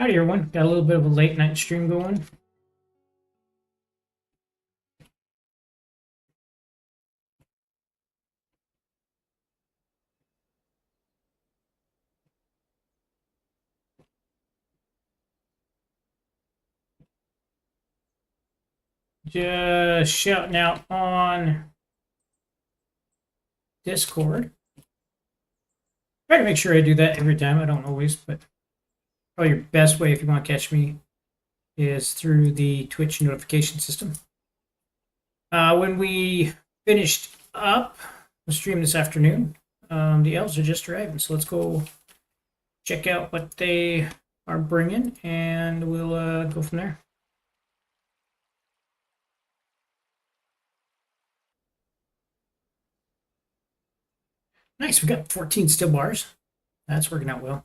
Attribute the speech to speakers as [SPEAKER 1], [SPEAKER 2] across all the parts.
[SPEAKER 1] Howdy everyone, got a little bit of a late night stream going. Just shouting out on Discord. Try to make sure I do that every time. I don't always, but probably your best way if you want to catch me is through the Twitch notification system. When we finished up the stream this afternoon, the elves are just arriving, so let's go check out what they are bringing, and we'll go from there. Nice, we got 14 steel bars. That's working out well.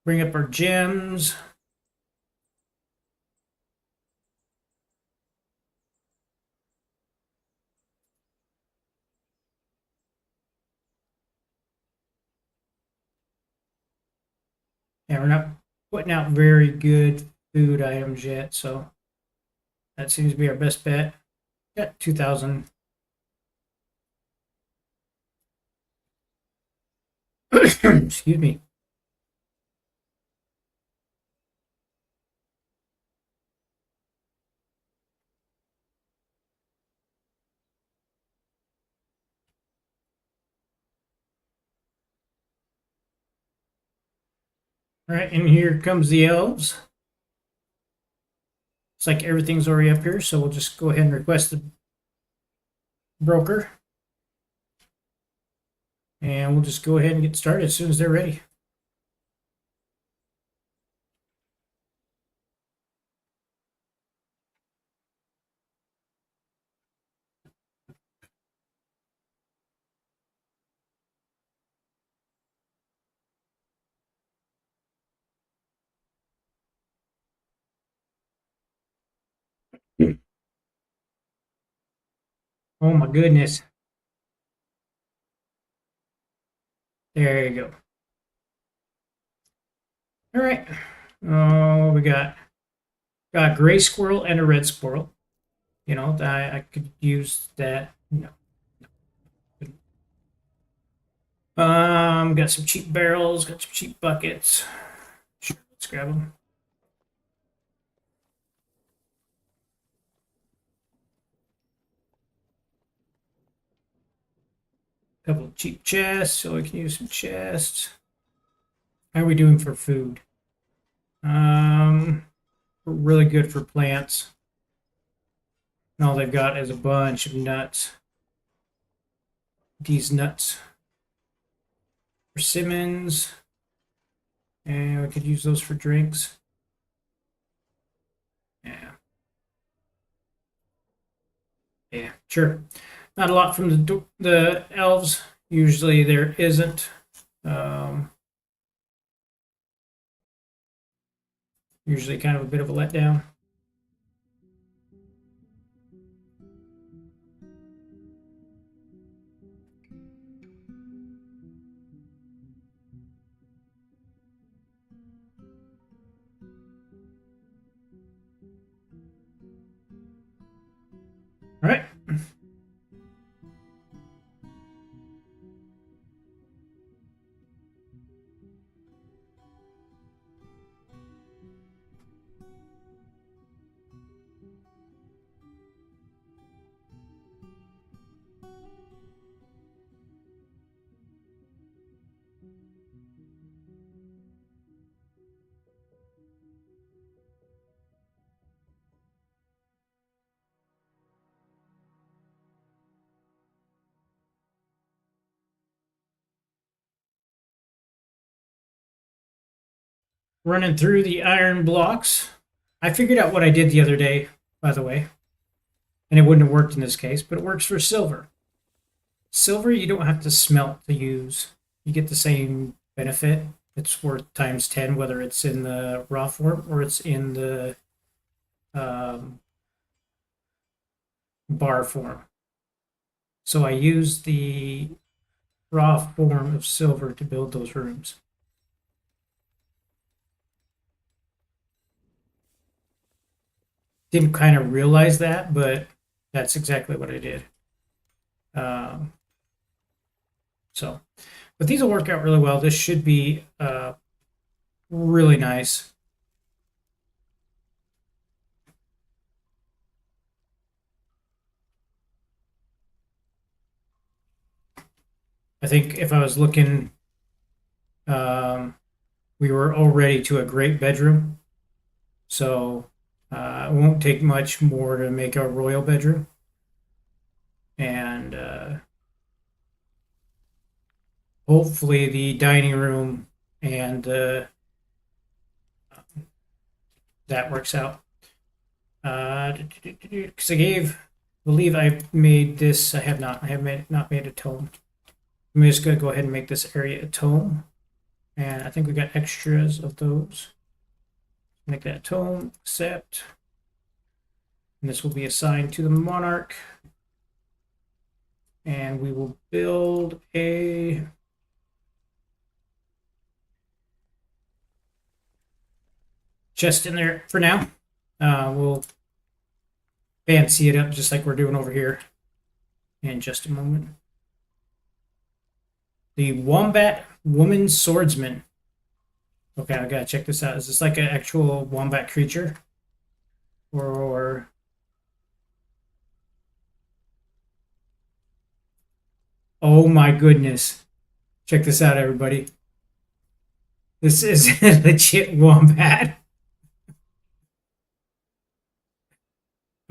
[SPEAKER 1] Bring up our gems. Yeah, we're not putting out very good food items yet, so that seems to be our best bet. Got 2,000. Excuse me. All right, and here comes the elves. It's like everything's already up here, so we'll just go ahead and request the broker. And we'll just go ahead and get started as soon as they're ready. Oh my goodness. There you go. All right. Oh, we got a gray squirrel and a red squirrel. You know, I could use that. No. Got some cheap barrels, got some cheap buckets. Sure, let's grab them. Couple of cheap chests, so we can use some chests. How are we doing for food? We're really good for plants. And all they've got is a bunch of nuts. These nuts. Persimmons. And we could use those for drinks. Yeah. Yeah, sure. Not a lot from the elves. Usually there isn't. Usually kind of a bit of a letdown. All right. Running through the iron blocks. I figured out what I did the other day, by the way, and it wouldn't have worked in this case, but it works for silver. Silver, you don't have to smelt to use. You get the same benefit. It's worth times 10, whether it's in the raw form or it's in the bar form. So I use the raw form of silver to build those rooms. Didn't kind of realize that, but that's exactly what I did. Um, so, but these will work out really well. This should be really nice. I think if I was looking, we were already to a great bedroom. So it won't take much more to make a royal bedroom. And hopefully the dining room and that works out. Because I believe I made this. I have not. I have not made a tome. I'm just going to go ahead and make this area a tome. And I think we got extras of those. Make that tome, accept. And this will be assigned to the monarch. And we will build a chest in there for now. We'll fancy it up just like we're doing over here in just a moment. The Wombat Woman Swordsman. Okay, I gotta check this out. Is this like an actual wombat creature? Or oh my goodness. Check this out, everybody. This is a legit wombat.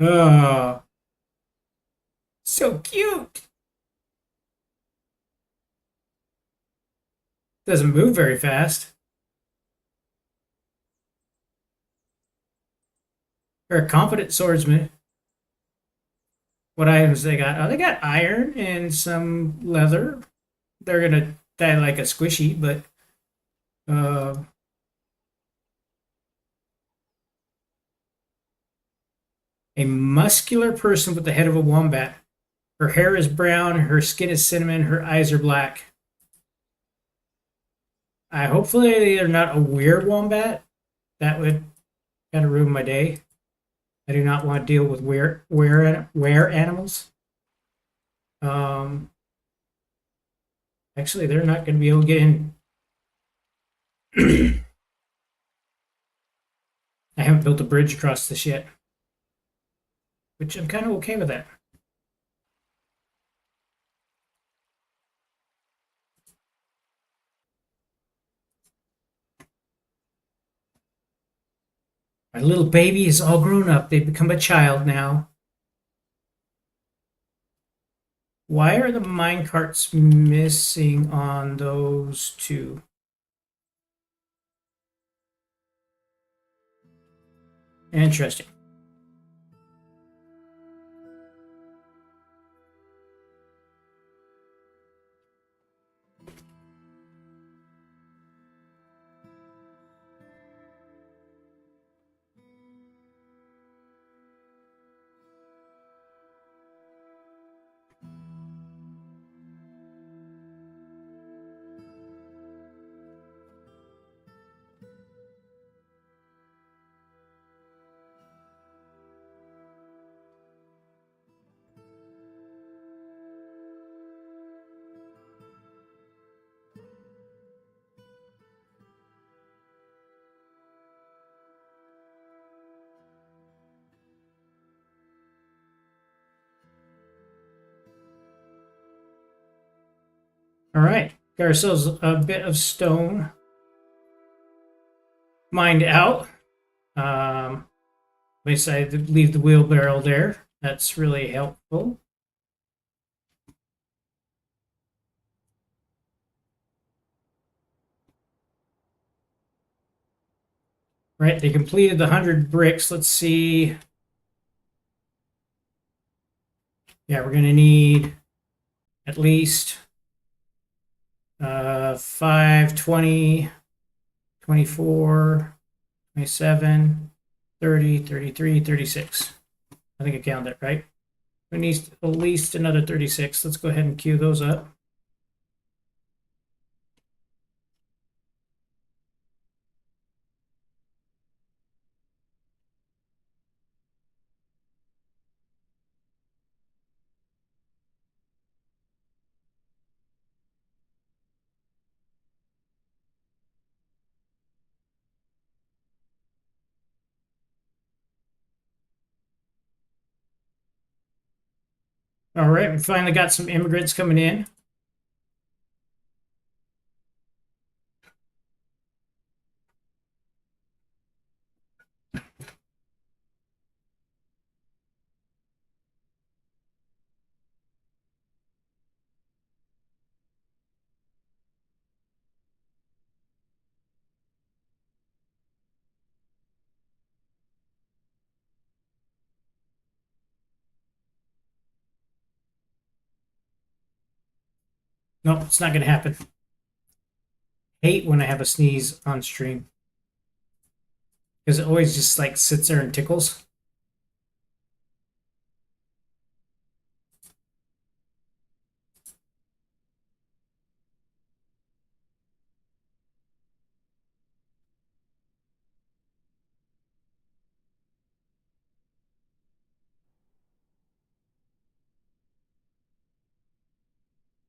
[SPEAKER 1] Oh, so cute. Doesn't move very fast. They're a competent swordsman. What items they got? Oh, they got iron and some leather. They're gonna die like a squishy, but a muscular person with the head of a wombat. Her hair is brown, her skin is cinnamon, her eyes are black. Hopefully they're not a weird wombat. That would kind of ruin my day. I do not want to deal with were animals. Actually, they're not going to be able to get in. I haven't built a bridge across this yet, which I'm kind of okay with that. My little baby is all grown up. They've become a child now. Why are the mine carts missing on those two? Interesting. All right, got ourselves a bit of stone mined out. At least I leave the wheelbarrow there. That's really helpful. Right, they completed the 100 bricks. Let's see. Yeah, we're going to need at least 5, 20, 24, 27, 30, 33, 36. I think I counted it, right? We need at least another 36. Let's go ahead and queue those up. All right, we finally got some immigrants coming in. Nope, it's not going to happen. Hate when I have a sneeze on stream because it always just like sits there and tickles.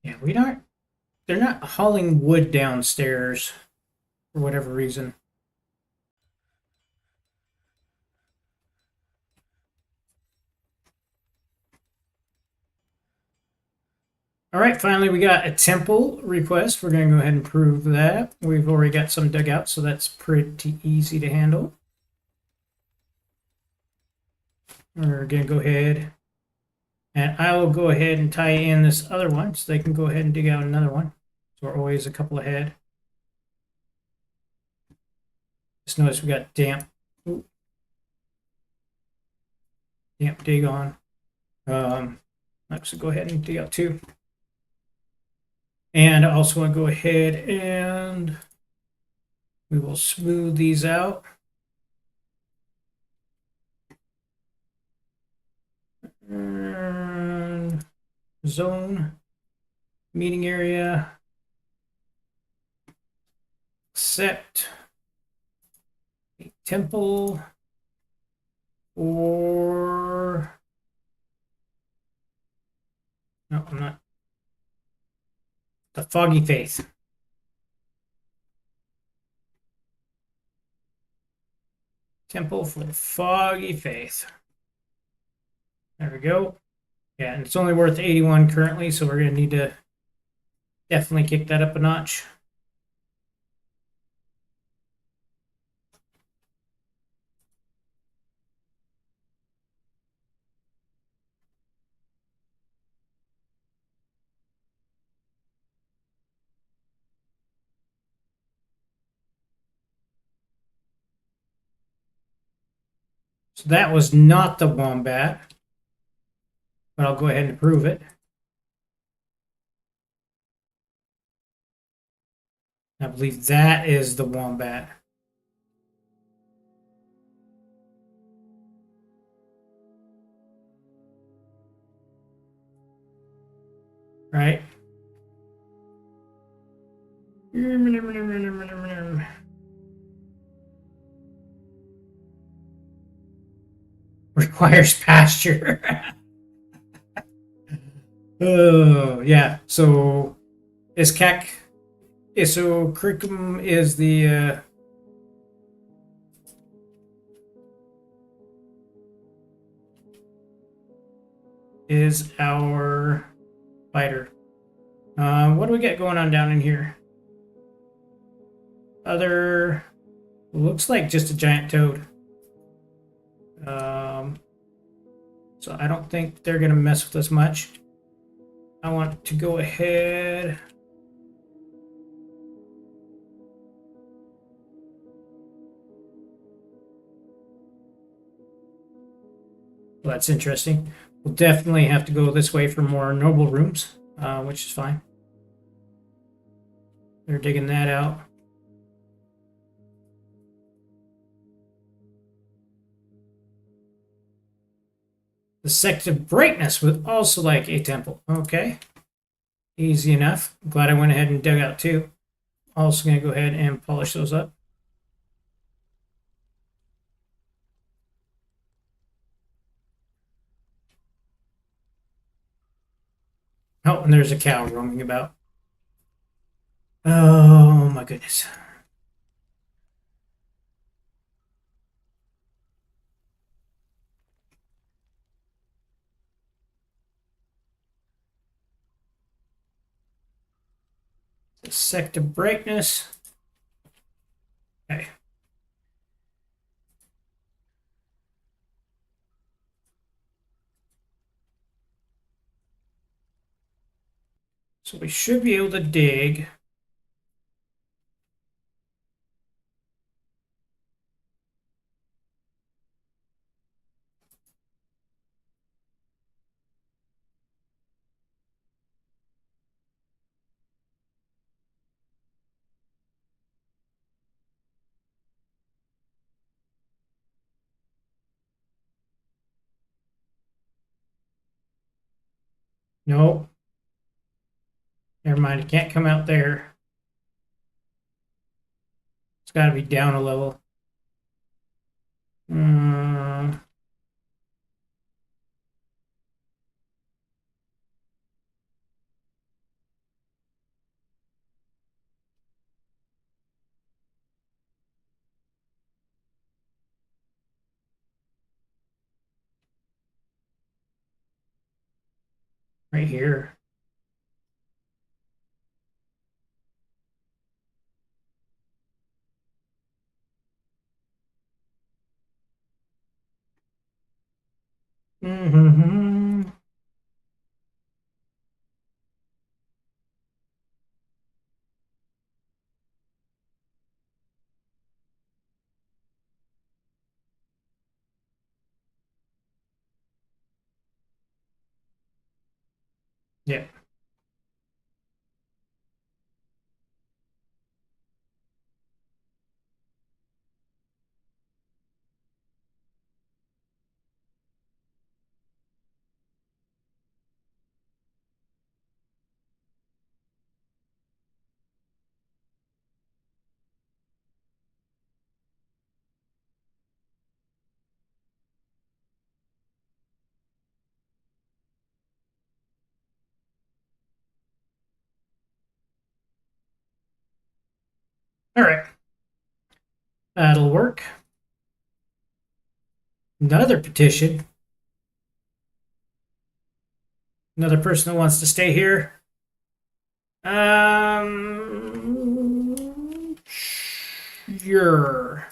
[SPEAKER 1] Yeah, we aren't. They're not hauling wood downstairs for whatever reason. All right, finally we got a temple request. We're going to go ahead and prove that. We've already got some dug out, so that's pretty easy to handle. We're going to go ahead and I will go ahead and tie in this other one so they can go ahead and dig out another one. So we're always a couple ahead. Just notice we got damp. Ooh. Damp dig on. Let's go ahead and dig out two. And I also want to go ahead and we will smooth these out. And zone, meeting area, accept a temple or no, I'm not. The Foggy Faith. Temple for the Foggy Faith. There we go. Yeah, and it's only worth 81 currently, so we're going to need to definitely kick that up a notch. So that was not the wombat, but I'll go ahead and prove it. I believe that is the wombat. Right? Requires pasture. Oh, yeah. So Iskak Isocricum is the is our fighter. What do we get going on down in here? Other looks like just a giant toad. So I don't think they're gonna mess with us much. I want to go ahead. Well, that's interesting. We'll definitely have to go this way for more noble rooms, which is fine. They're digging that out. The sect of brightness would also like a temple. Okay. Easy enough. Glad I went ahead and dug out two. Also going to go ahead and polish those up. Oh, and there's a cow roaming about. Oh my goodness. Set to brightness. Okay. So we should be able to dig. No. Never mind. It can't come out there. It's got to be down a level. Right here. Mm-hmm. Yeah. All right. That'll work. Another petition. Another person that wants to stay here. Sure.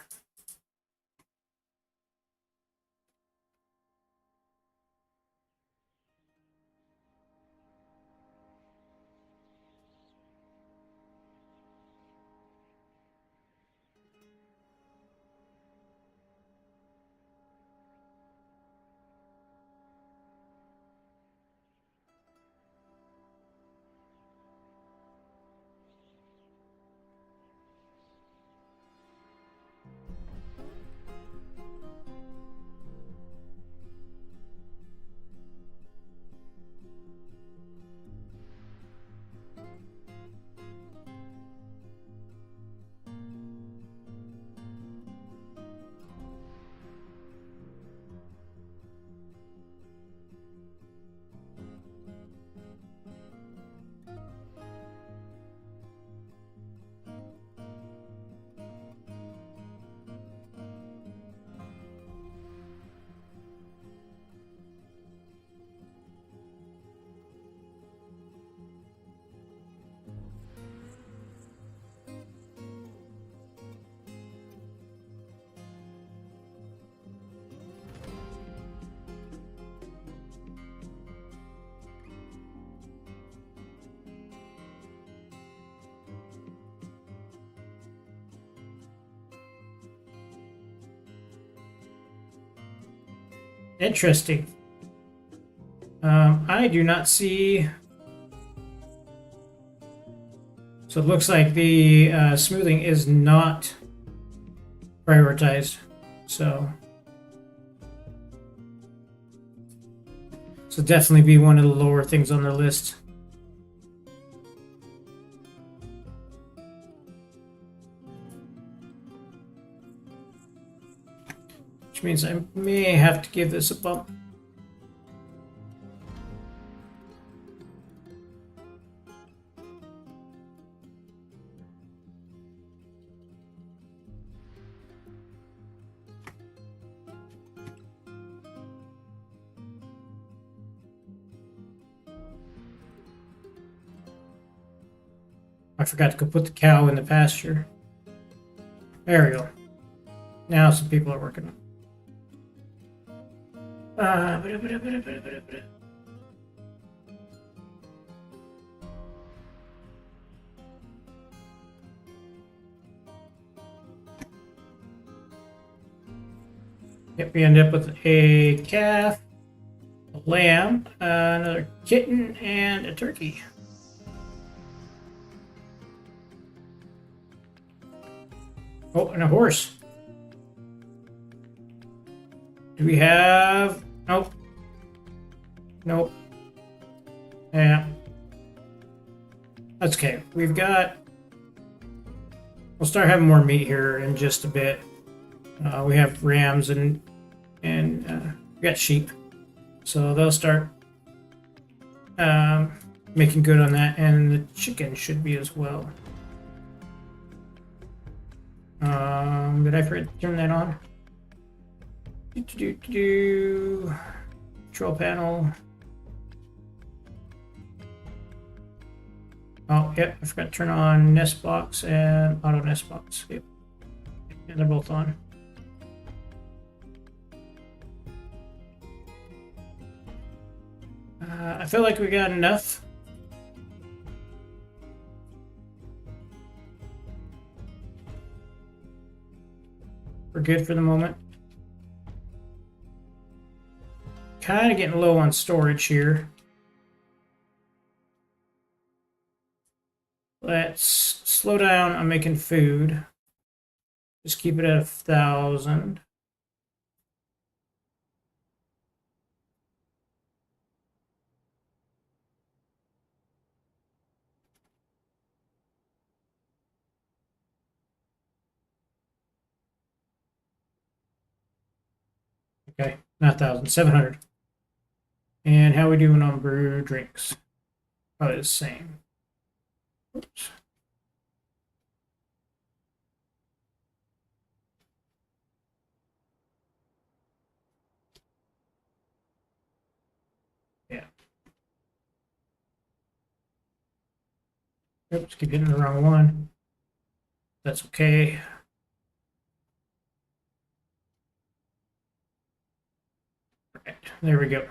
[SPEAKER 1] Interesting. I do not see. So it looks like the smoothing is not prioritized. So definitely be one of the lower things on their list. Which means I may have to give this a bump. I forgot to go put the cow in the pasture. There we go. Now some people are working. Yep, we end up with a calf, a lamb, another kitten, and a turkey. Oh, and a horse. Do we have... Nope. Nope. Yeah. That's okay. We've got... We'll start having more meat here in just a bit. We have rams and we got sheep. So they'll start making good on that. And the chicken should be as well. Did I forget to turn that on? Control panel. Oh, yep, I forgot to turn on nest box and auto nest box. Yep. And they're both on. I feel like we got enough. We're good for the moment. Kind of getting low on storage here. Let's slow down on making food. Just keep it at 1,000. Okay, not 1,000, 700. And how we doing on brew drinks? Probably the same. Oops. Yeah. Oops, keep hitting the wrong one. That's okay. Right, there we go.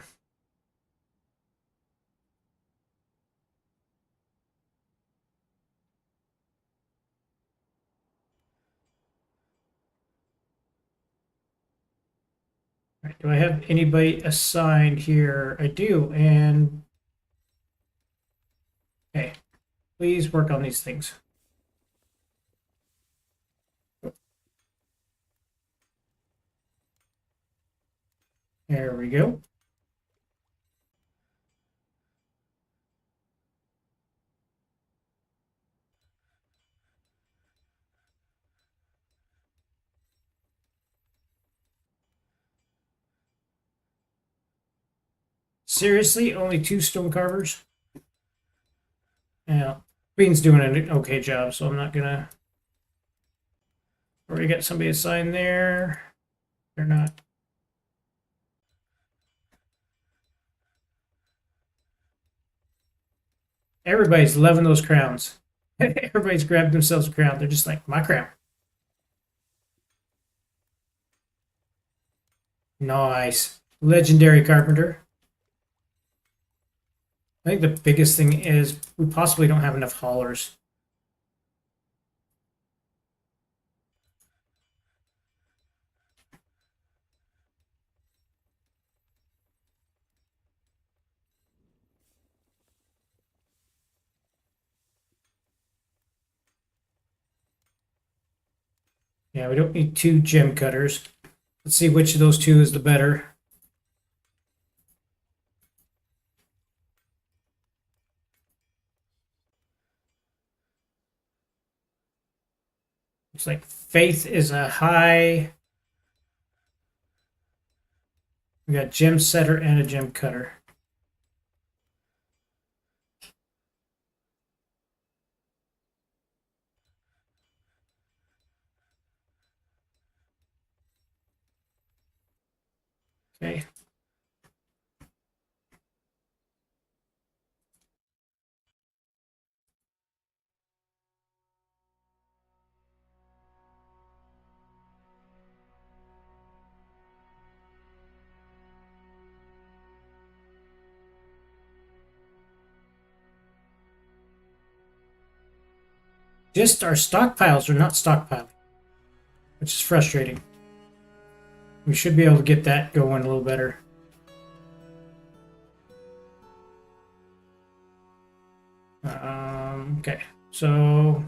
[SPEAKER 1] Right, do I have anybody assigned here? I do, and okay, please work on these things. There we go. Seriously, only 2 stone carvers? Yeah, Queen's doing an okay job, so I'm not gonna. Already got somebody assigned there. They're not. Everybody's loving those crowns. Everybody's grabbed themselves a crown. They're just like, my crown. Nice. Legendary carpenter. I think the biggest thing is we possibly don't have enough haulers. Yeah, we don't need 2 gem cutters. Let's see which of those 2 is the better. Looks like faith is a high. We got gem setter and a gem cutter. Okay. Just our stockpiles are not stockpiling, which is frustrating. We should be able to get that going a little better. Okay, so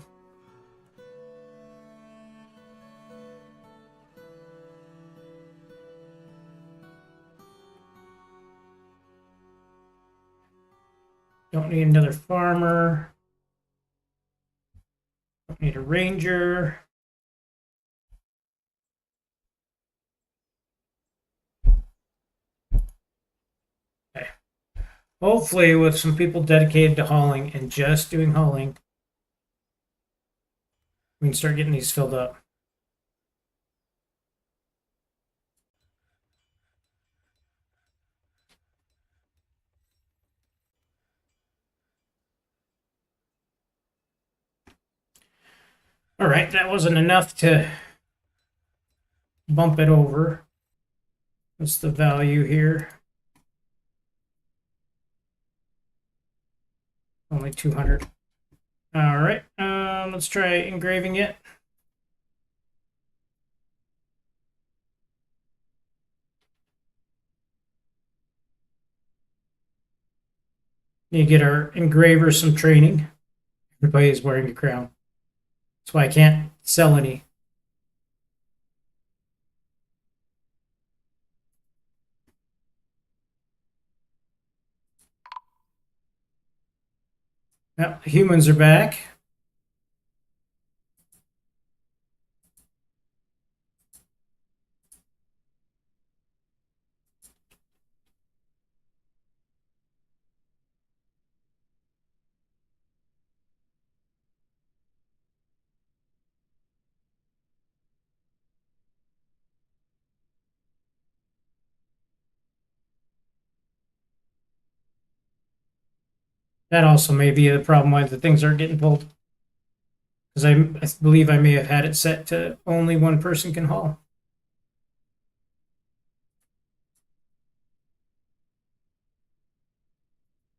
[SPEAKER 1] don't need another farmer. Don't need a ranger. Okay. Hopefully, with some people dedicated to hauling and just doing hauling, we can start getting these filled up. All right, that wasn't enough to bump it over. What's the value here? Only 200. All right, let's try engraving it. Need to get our engraver some training. Everybody is wearing a crown. That's why I can't sell any. Well, humans are back. That also may be the problem why the things aren't getting pulled. Because I believe I may have had it set to only one person can haul.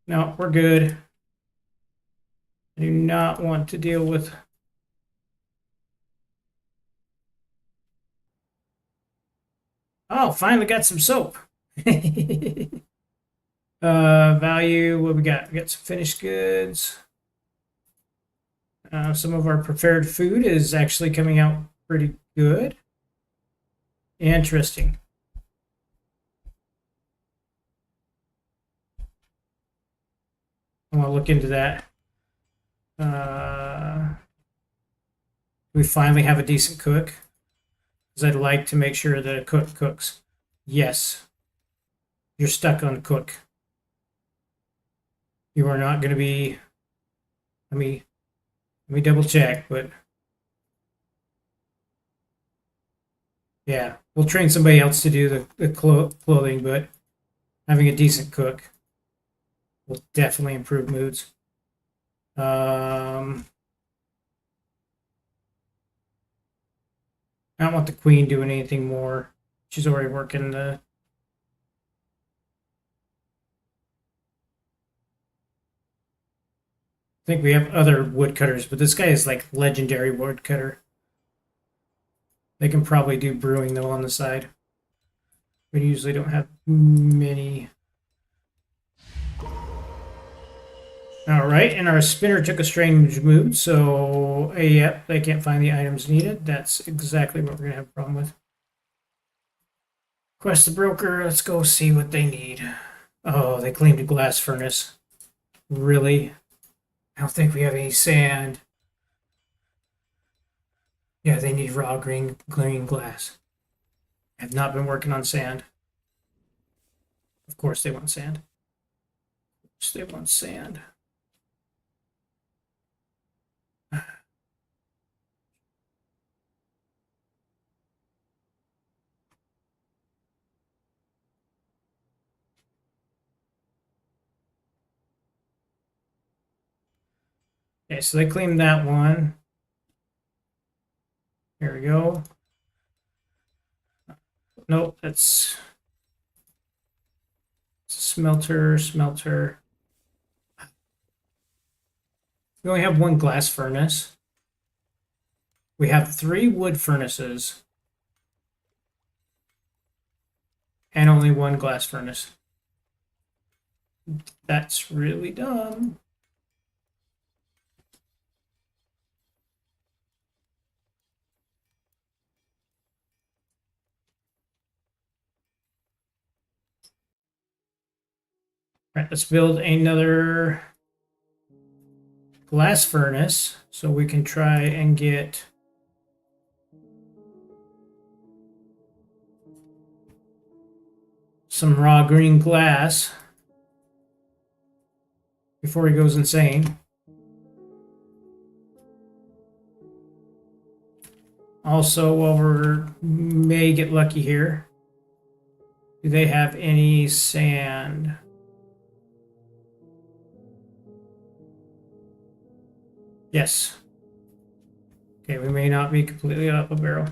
[SPEAKER 1] No, we're good. I do not want to deal with. Oh, finally got some soap. Value, what we got? We got some finished goods. Some of our prepared food is actually coming out pretty good. Interesting. I want to look into that. We finally have a decent cook. Because I'd like to make sure that a cook cooks. Yes. You're stuck on cook. You are not going to be. Let me double check, but yeah, we'll train somebody else to do the clothing, but having a decent cook will definitely improve moods. I don't want the queen doing anything more. She's already working the. I think we have other woodcutters, but this guy is like legendary woodcutter. They can probably do brewing though on the side. We usually don't have many. All right, and our spinner took a strange mood, so yep, they can't find the items needed. That's exactly what we're gonna have a problem with. Quest the broker. Let's go see what they need. Oh, they claimed a glass furnace. Really? I don't think we have any sand. Yeah, they need raw green glass. I have not been working on sand. Of course they want sand. Of course they want sand. Okay, so they claimed that one. Here we go. Nope, that's smelter. We only have one glass furnace. We have 3 wood furnaces and only 1 glass furnace. That's really dumb. Right, let's build another glass furnace so we can try and get some raw green glass before he goes insane. Also, while we may get lucky here, do they have any sand? Yes. Okay, we may not be completely out of a barrel.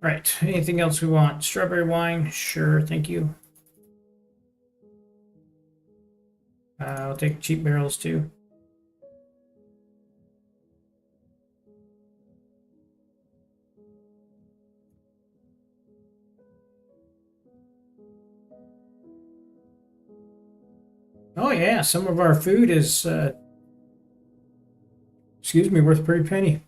[SPEAKER 1] Right, anything else we want? Strawberry wine? Sure, thank you. I'll take cheap barrels too. Oh yeah, some of our food is, excuse me, worth a pretty penny.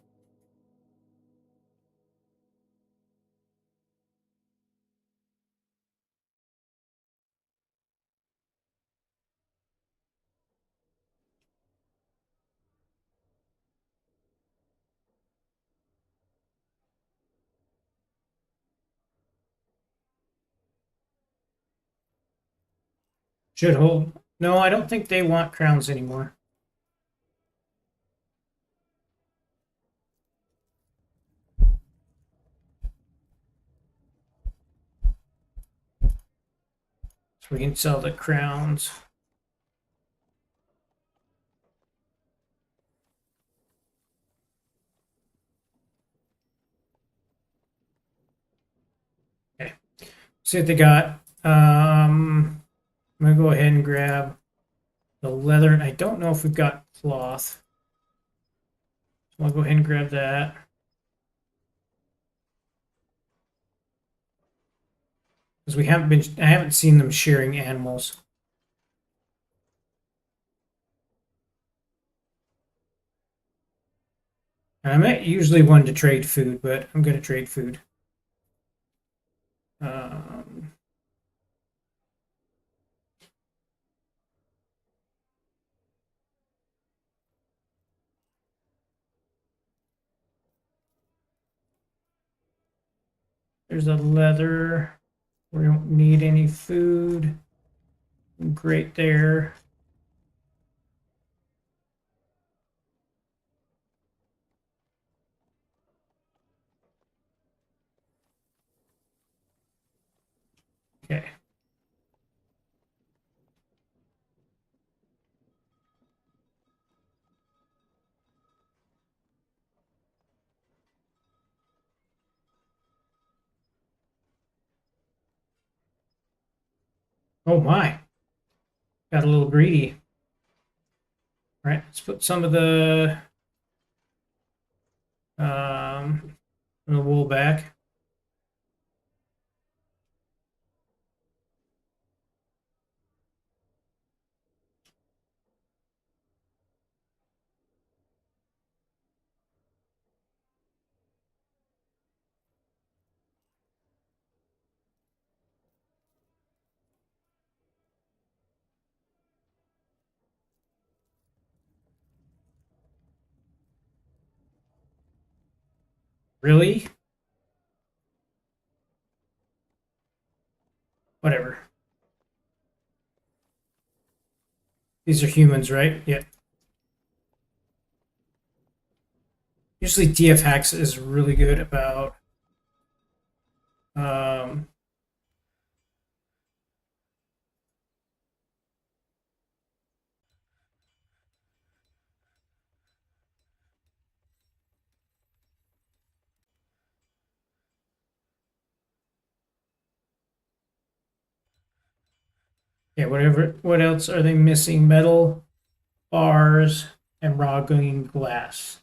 [SPEAKER 1] Should hold. No, I don't think they want crowns anymore. So we can sell the crowns. Okay. See what they got. I'm gonna go ahead and grab the leather. And I don't know if we've got cloth. So I'll go ahead and grab that. Because I haven't seen them shearing animals. And I'm not usually one to trade food, but I'm going to trade food. Um, there's a leather. We don't need any food. Great there. Okay. Oh my. Got a little greedy. All right, let's put some of the wool back. Really? Whatever. These are humans, right? Yeah. Usually DF Hacks is really good about um, yeah, whatever. What else are they missing? Metal, bars, and raw green glass.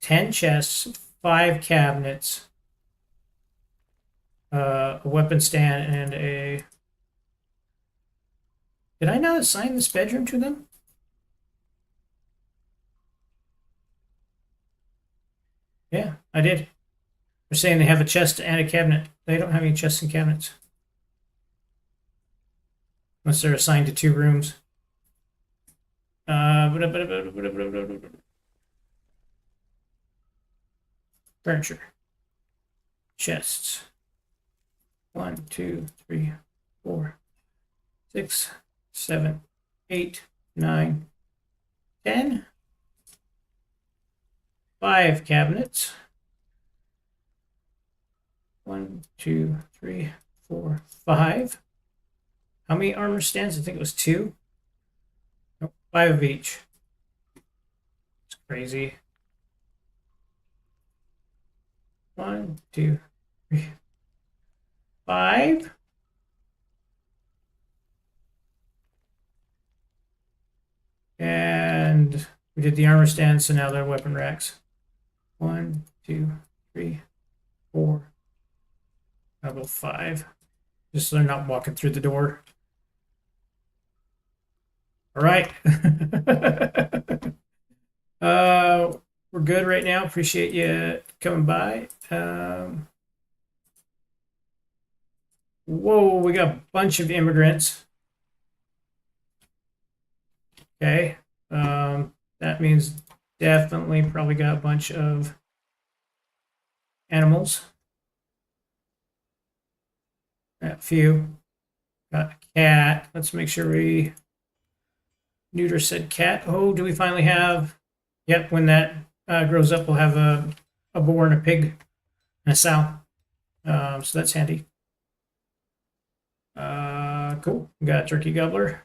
[SPEAKER 1] 10 chests, 5 cabinets, a weapon stand, and a... Did I not assign this bedroom to them? Yeah, I did. They're saying they have a chest and a cabinet. They don't have any chests and cabinets. Unless they're assigned to 2 rooms. Furniture. Chests. 1, 2, 3, 4, 6, 7, 8, 9, 10. 5 cabinets. 1, 2, 3, 4, 5. How many armor stands? I think it was 2. Nope, 5 of each. It's crazy. 1, 2, 3, 5. And we did the armor stands, so now they're weapon racks. 1, 2, 3, 4. I'll go 5. Just so they're not walking through the door. All right. We're good right now. Appreciate you coming by. Whoa, we got a bunch of immigrants. Okay. That means definitely probably got a bunch of animals. A few. Got a cat. Let's make sure we neuter said cat. Oh, do we finally have... Yep, when that grows up, we'll have a boar and a pig and a sow. So that's handy. Cool. We got a turkey gobbler.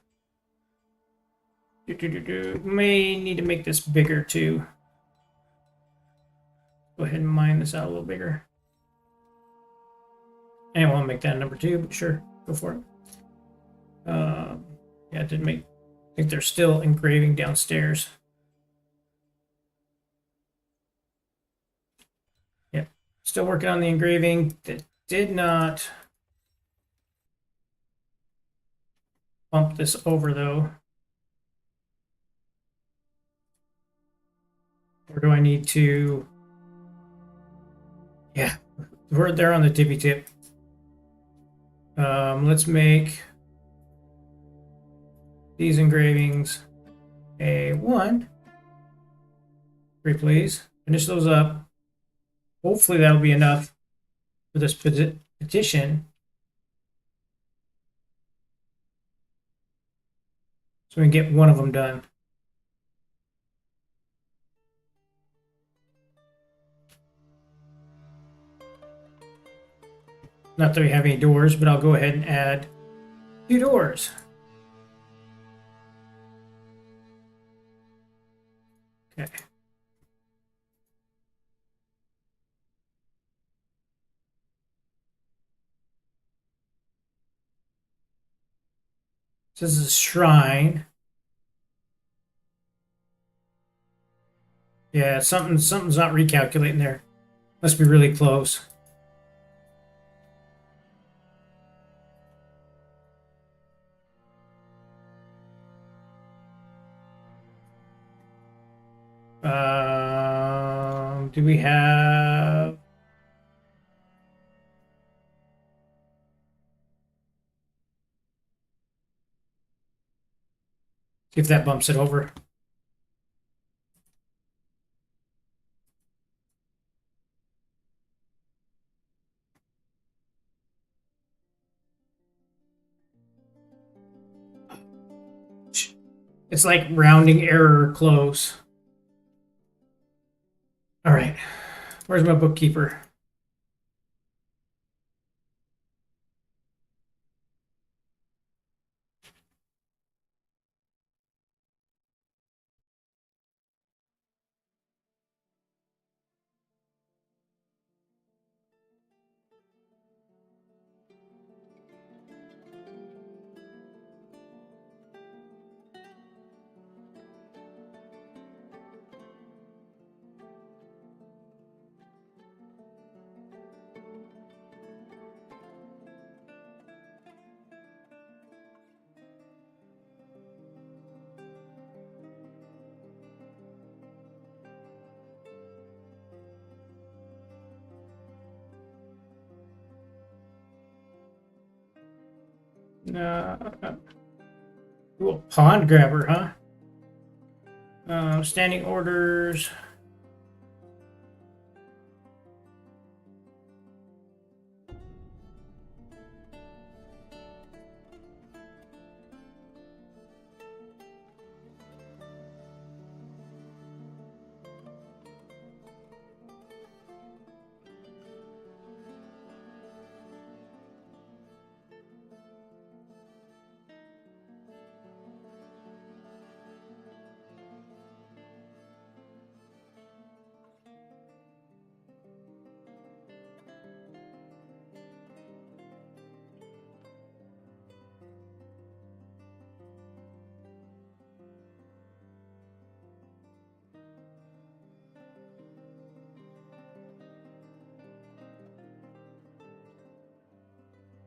[SPEAKER 1] May need to make this bigger too. Go ahead and mine this out a little bigger. And I want to make that number 2, but sure, go for it. Yeah, it did make... I think they're still engraving downstairs. Yep, still working on the engraving. That did not bump this over though. Or do I need to... Yeah, we're there on the tippy tip. Let's make these engravings a 1. 3, please. Finish those up. Hopefully that'll be enough for this petition. So we can get one of them done. Not that we have any doors, but I'll go ahead and add 2 doors. Okay. So this is a shrine. Yeah, something's not recalculating there. Must be really close. Do we have... See if that bumps it over. It's like rounding error close. All right. Where's my bookkeeper? Cool. Pond grabber, huh? Standing orders.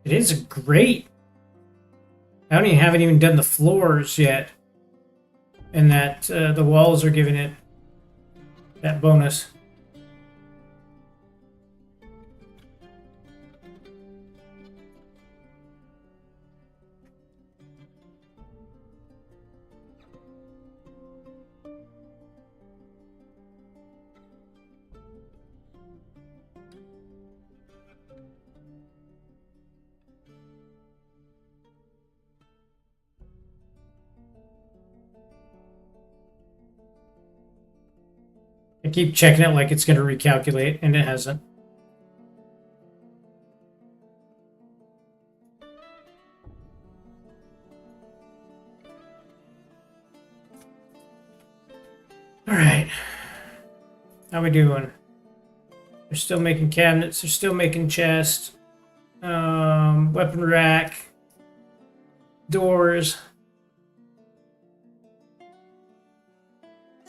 [SPEAKER 1] It is great. Haven't even done the floors yet, and that the walls are giving it that bonus. I keep checking it like it's going to recalculate, and it hasn't. All right. How we doing? They're still making cabinets. They're still making chests. Weapon rack. Doors.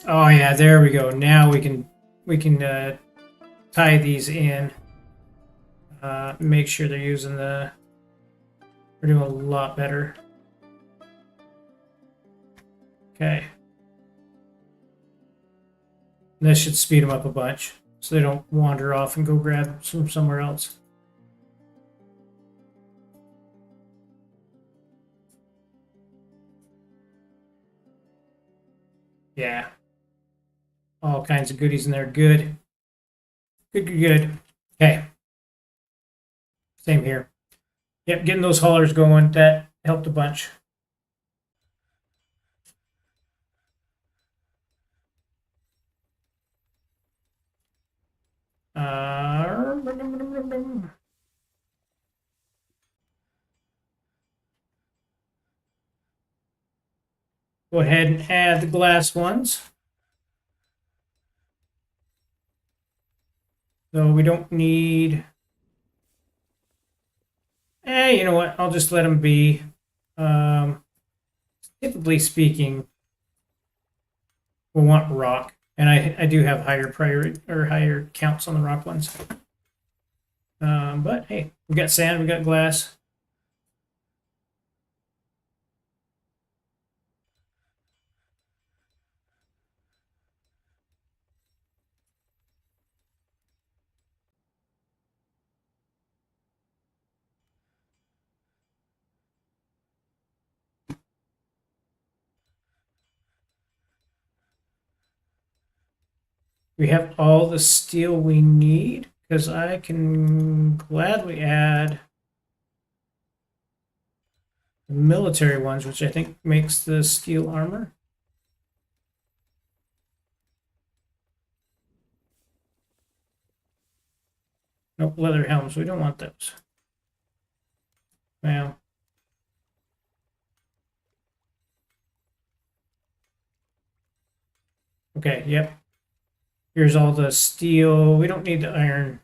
[SPEAKER 1] Oh yeah, there we go. Now we can tie these in. Make sure they're using the. We're doing a lot better. Okay. This should speed them up a bunch, so they don't wander off and go grab some somewhere else. Yeah. All kinds of goodies in there. Good. Good. Okay. Same here. Yep, getting those haulers going, that helped a bunch. Go ahead and add the glass ones. So we don't need. You know what? I'll just let them be. Typically speaking, we'll want rock, and I do have higher priority or higher counts on the rock ones. But hey, we got sand, we got glass. We have all the steel we need because I can gladly add the military ones, which I think makes the steel armor. Nope, leather helms. We don't want those. Well, okay, yep. Here's all the steel. We don't need the iron.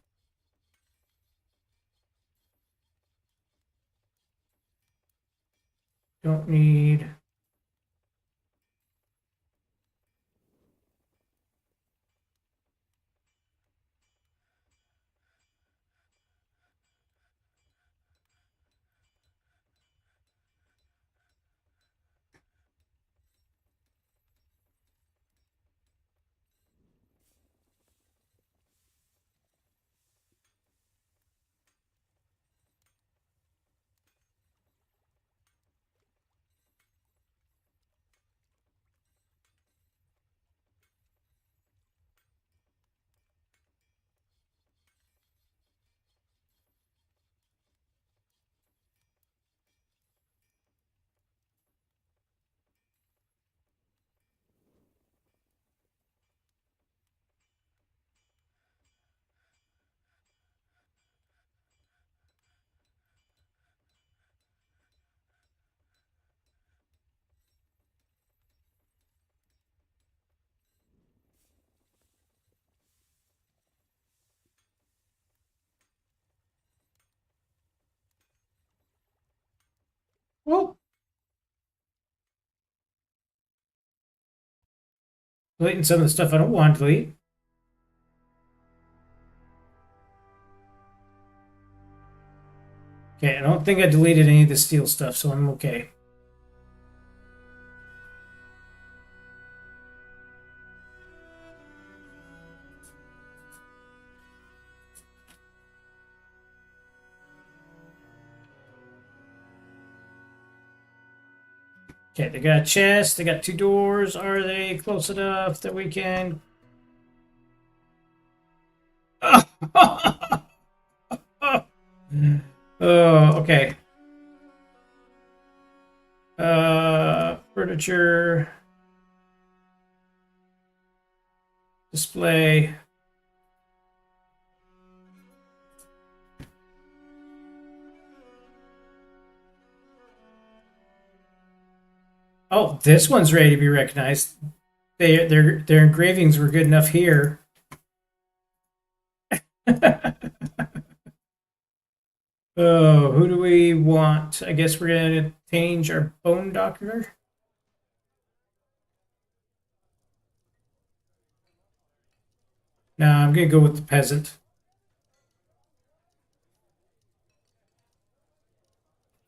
[SPEAKER 1] Don't need. Oh, deleting some of the stuff I don't want to delete. Okay, I don't think I deleted any of the steel stuff, so I'm okay. Okay, they got a chest, they got 2 doors. Are they close enough that we can... Oh, okay. Furniture, display. Oh, this one's ready to be recognized. Their engravings were good enough here. Oh, who do we want? I guess we're gonna change our bone doctor. No, I'm gonna go with the peasant.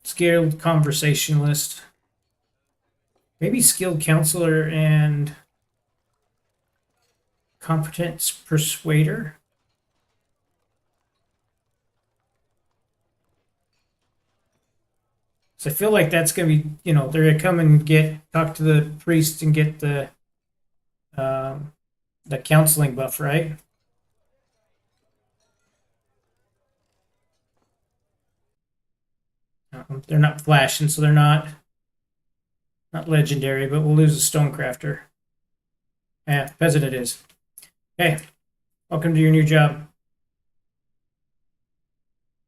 [SPEAKER 1] Skilled conversationalist. Maybe skilled counselor and competent persuader. So I feel like that's gonna be, they're gonna come and talk to the priest and get um, the counseling buff, right? They're not flashing, so they're not legendary, but we'll lose a stonecrafter. Yeah, peasant it is. Hey, welcome to your new job.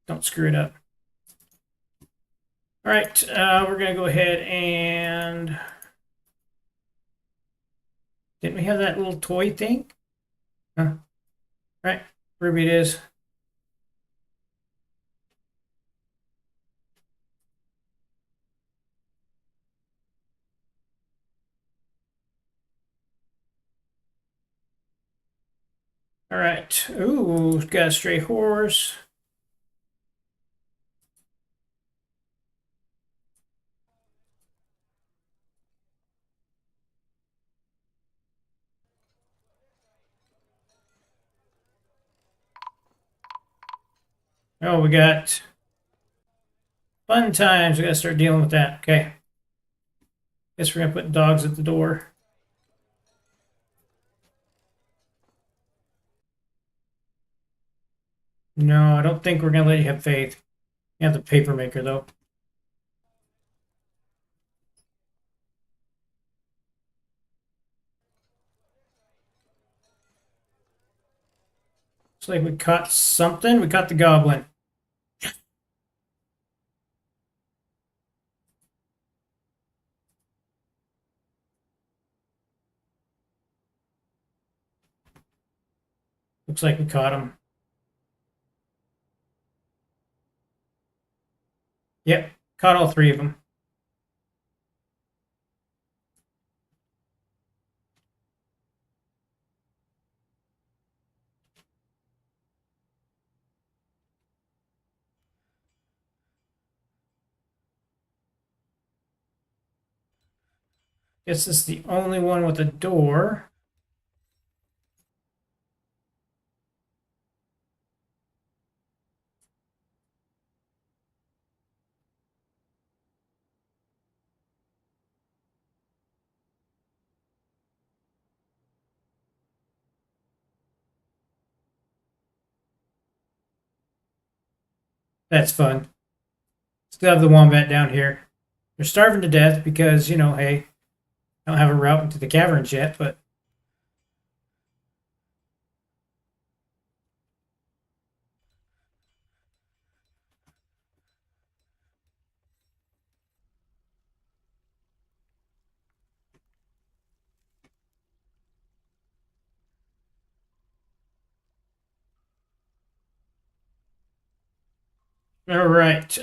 [SPEAKER 1] Don't screw it up. All right, we're gonna go ahead and didn't we have that little toy thing? Huh? All right, Ruby it is. All right. Ooh, got a stray horse. Oh, we got fun times. We got to start dealing with that. Okay. Guess we're gonna put dogs at the door. No, I don't think we're gonna let you have faith. You have the paper maker though. Looks like we caught something. We caught the goblin. Looks like we caught him. Yep, caught all 3 of them. Guess this is the only one with a door. That's fun. Still have the wombat down here. They're starving to death because, hey, I don't have a route into the caverns yet, but all right.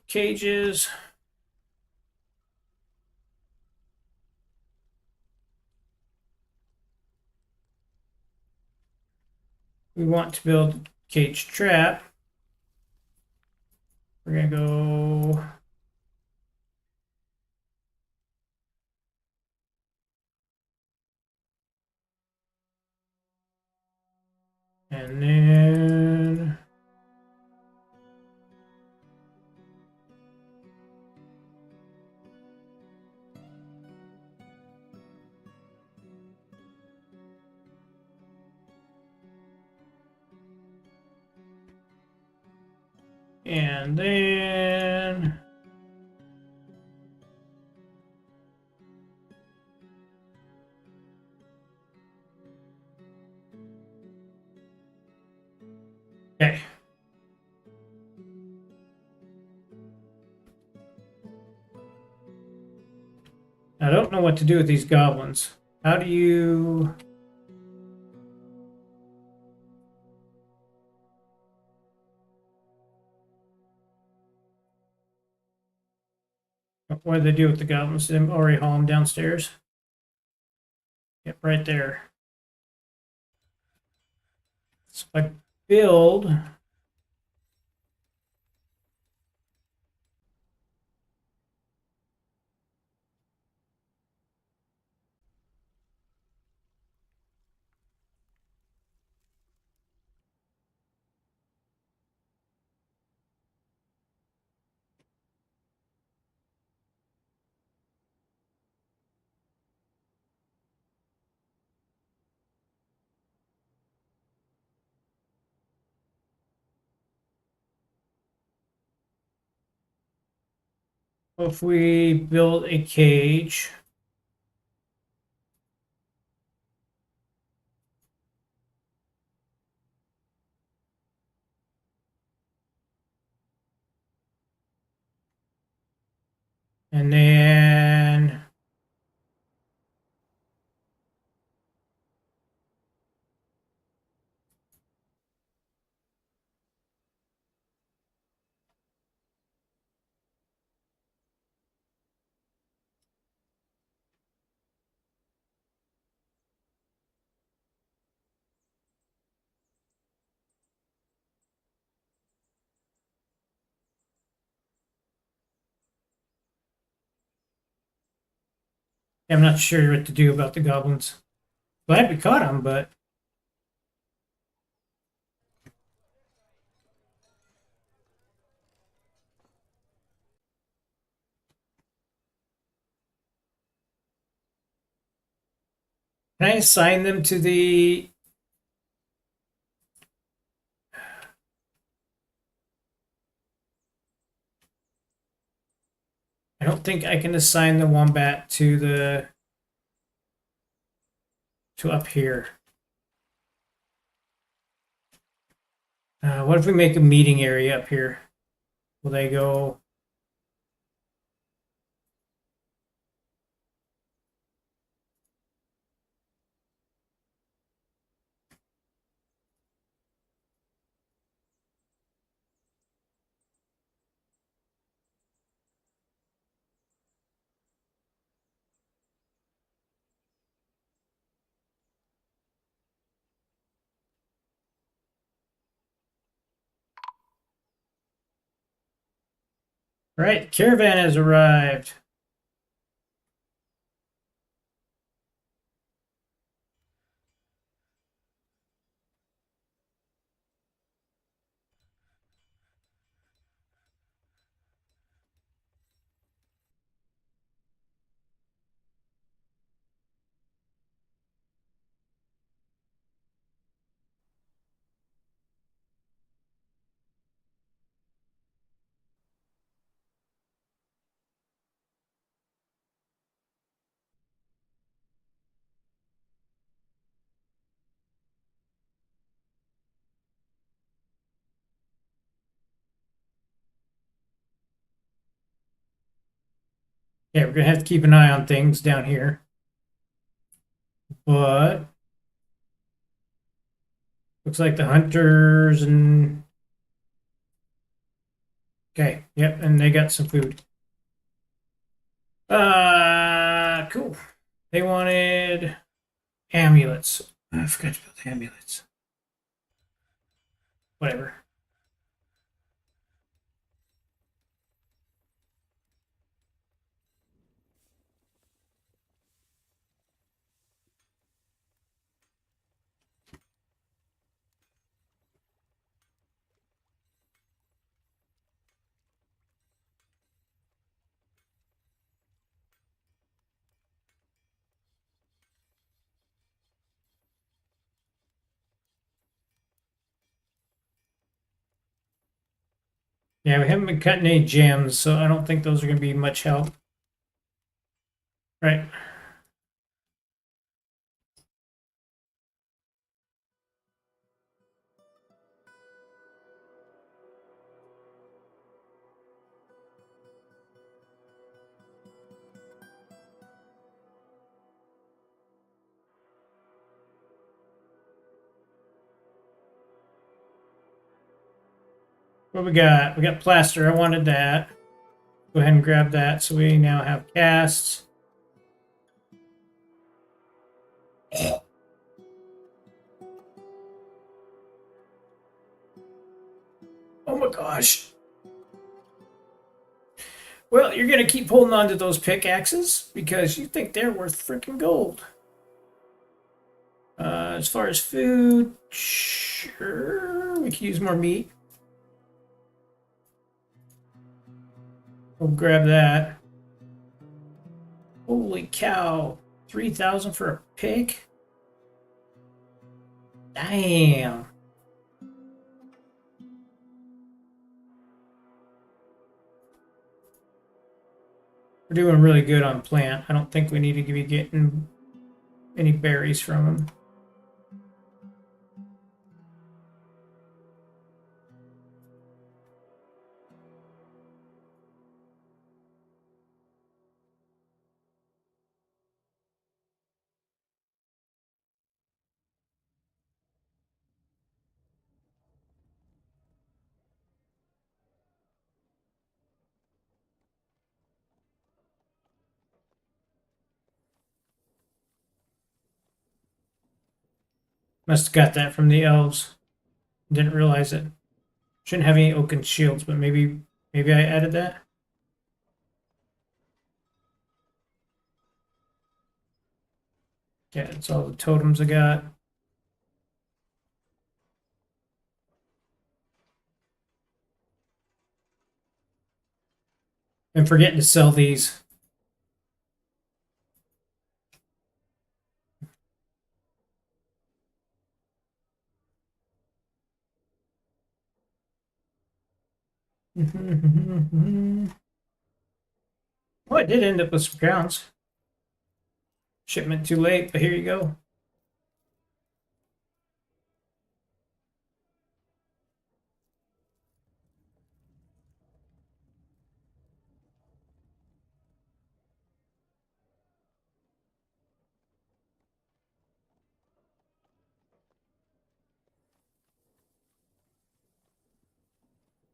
[SPEAKER 1] cages. We want to build cage trap. We're gonna go and then and then okay. I don't know what to do with these goblins. How do you... What do they do with the goblins? Did they already haul them downstairs? Yep, right there. So if I build... If we build a cage... And then... I'm not sure what to do about the goblins. Glad we caught them, but... Can I assign them to the... I don't think I can assign the wombat to the... to up here. What if we make a meeting area up here? Will they go... Right, caravan has arrived. Yeah, we're gonna have to keep an eye on things down here. But looks like the hunters and Okay, yep, and they got some food. Cool. They wanted amulets. I forgot to build amulets. Whatever. Yeah, we haven't been cutting any gems, so I don't think those are going to be much help. Right. What we got? We got plaster. I wanted that. Go ahead and grab that. So we now have casts. Oh my gosh. Well, you're going to keep holding on to those pickaxes because you think they're worth freaking gold. As far as food, sure, we could use more meat. We'll grab that. Holy cow. 3,000 for a pick? Damn. We're doing really good on plant. I don't think we need to be getting any berries from them. Must have got that from the elves. Didn't realize it. Shouldn't have any oaken shields, but maybe I added that. Yeah, that's all the totems I got. I'm forgetting to sell these. Well, I did end up with some crowns. Shipment too late, but here you go.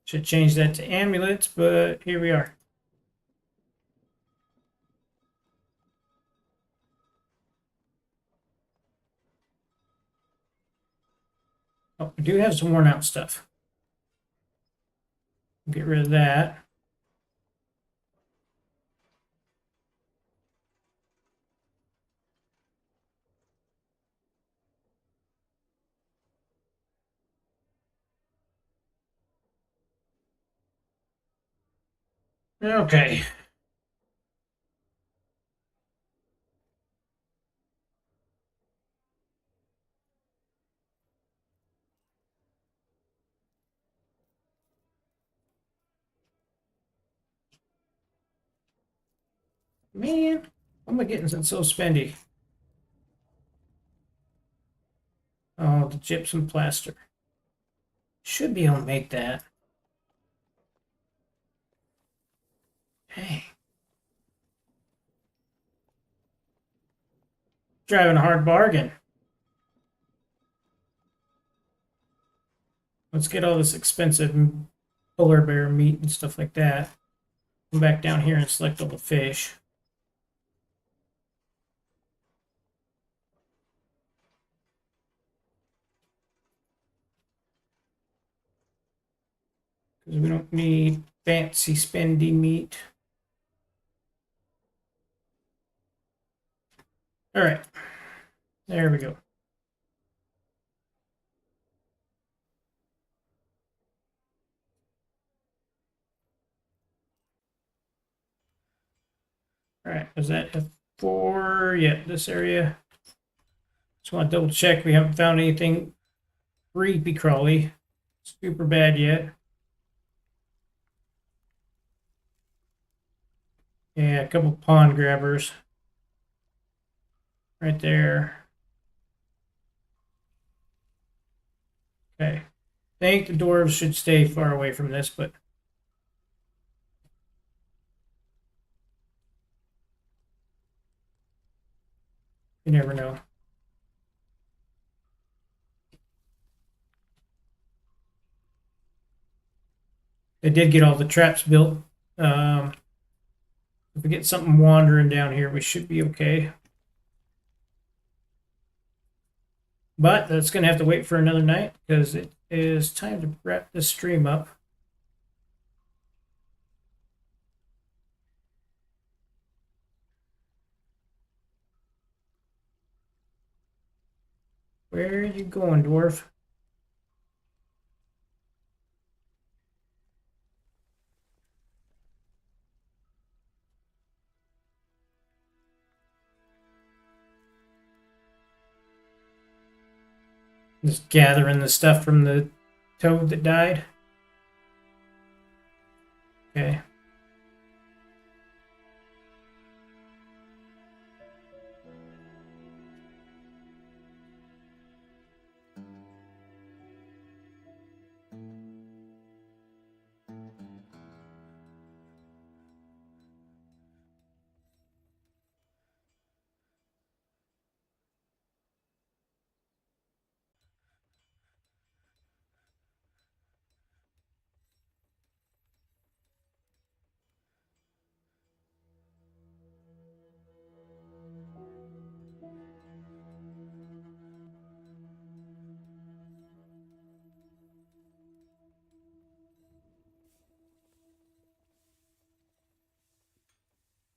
[SPEAKER 1] Should change that to amulets, but here we are. Oh, we do have some worn out stuff. Get rid of that. Okay. Man, why am I getting so spendy? Oh, the gypsum plaster. Should be able to make that. Hey. Driving a hard bargain. Let's get all this expensive polar bear meat and stuff like that. Come back down here and select all the fish. Because we don't need fancy spendy meat. All right, there we go. All right, is that F4? Yeah, this area. Just want to double check we haven't found anything creepy crawly super bad yet. Yeah, a couple pond grabbers right there. Okay, I think the dwarves should stay far away from this, but you never know. They did get all the traps built. If we get something wandering down here, we should be okay. But that's going to have to wait for another night because it is time to wrap this stream up. Where are you going, dwarf? Just gathering the stuff from the toad that died. Okay.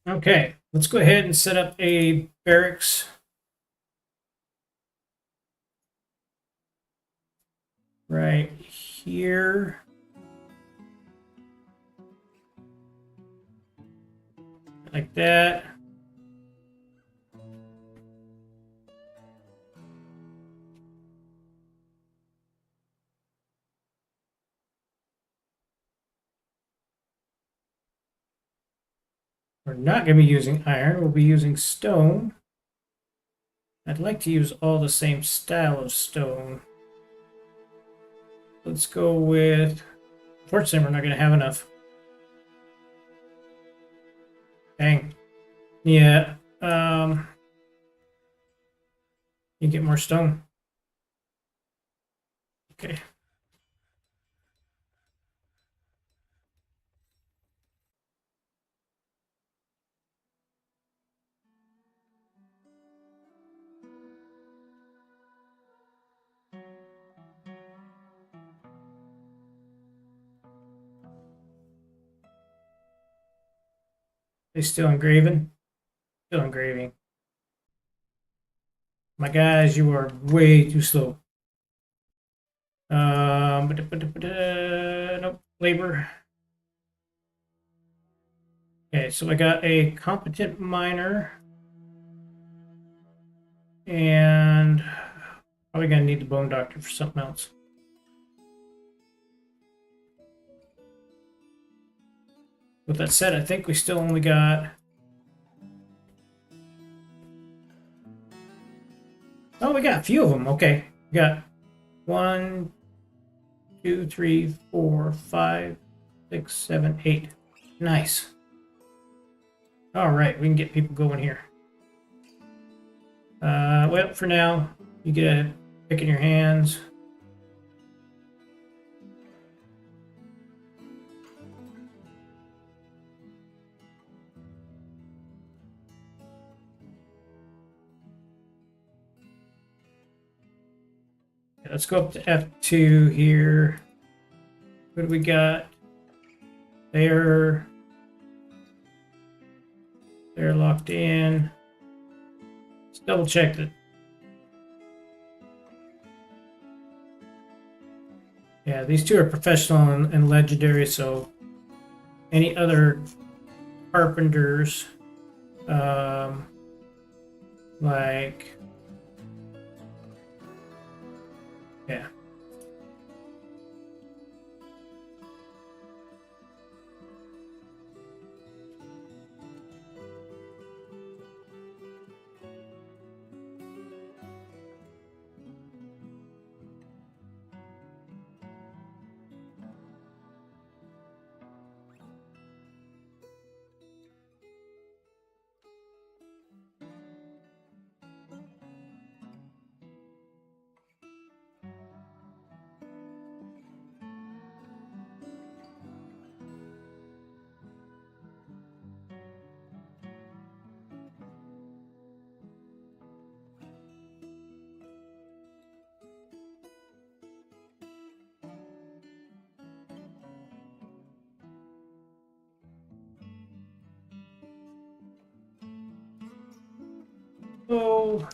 [SPEAKER 1] Okay, let's go ahead and set up a barracks right here. Like that. We're not going to be using iron, we'll be using stone. I'd like to use all the same style of stone. Let's go with, unfortunately, we're not going to have enough. Dang. Yeah. You get more stone. Okay. They still engraving? Still engraving. My guys, you are way too slow. Nope, labor. Okay, so I got a competent miner. And probably gonna need the bone doctor for something else. With that said, I think we still only got... Oh, we got a few of them. Okay. We got 1, 2, 3, 4, 5, 6, 7, 8. Nice. All right, we can get people going here. Well, for now, you get a pick in your hands. Let's go up to F2 here. What do we got? They're locked in. Let's double check that. Yeah, these two are professional and legendary, so any other carpenters, like, yeah. Oh,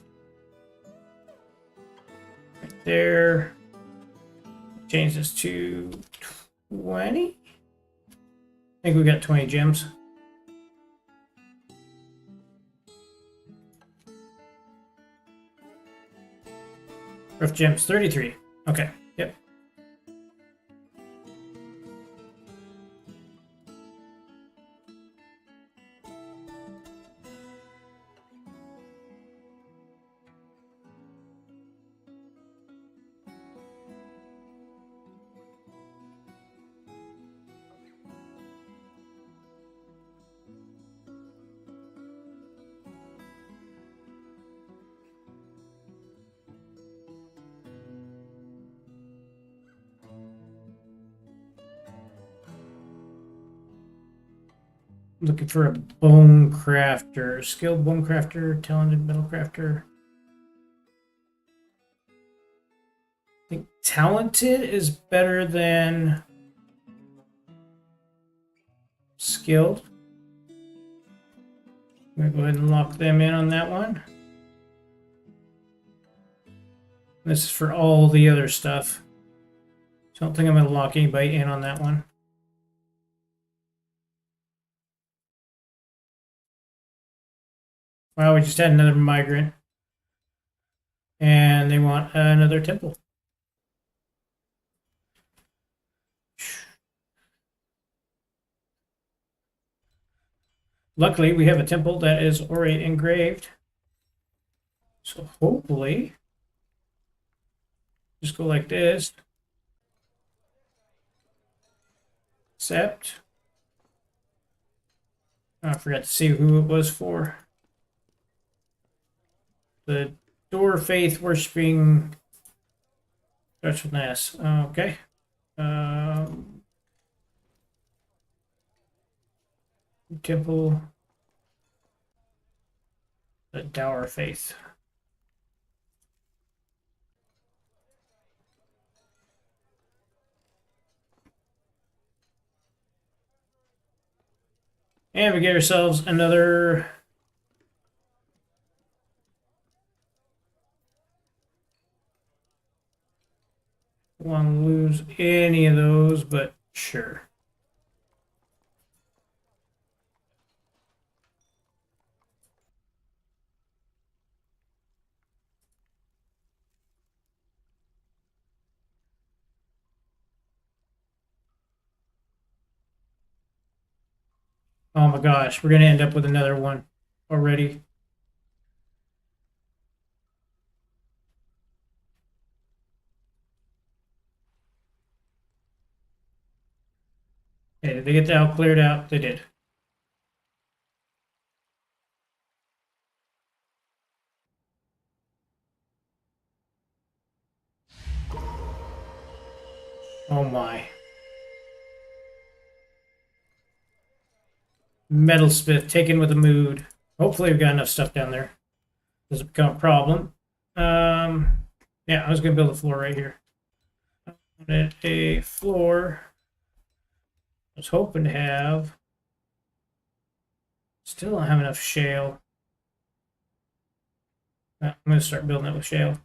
[SPEAKER 1] right there. Change this to 20. I think we got 20 gems. Rough gems, 33. Okay, yep. Looking for a bone crafter. Skilled bone crafter, talented metal crafter. I think talented is better than skilled. I'm going to go ahead and lock them in on that one. This is for all the other stuff. So I don't think I'm going to lock anybody in on that one. Wow, we just had another migrant. And they want another temple. Luckily, we have a temple that is already engraved. So hopefully, just go like this. Accept. Oh, I forgot to see who it was for. The Dwarf Faith worshipping starts with an S. Okay. Temple. The Dower Faith. And we get ourselves another want to lose any of those, but sure. Oh my gosh, we're going to end up with another one already. Hey, did they get that all cleared out? They did. Oh my. Metalsmith taken with a mood. Hopefully we've got enough stuff down there. Doesn't become a problem. Yeah, Yeah, I was going to build a floor right here. I wanted a floor. I was hoping to have. Still don't have enough shale. I'm going to start building it with shale.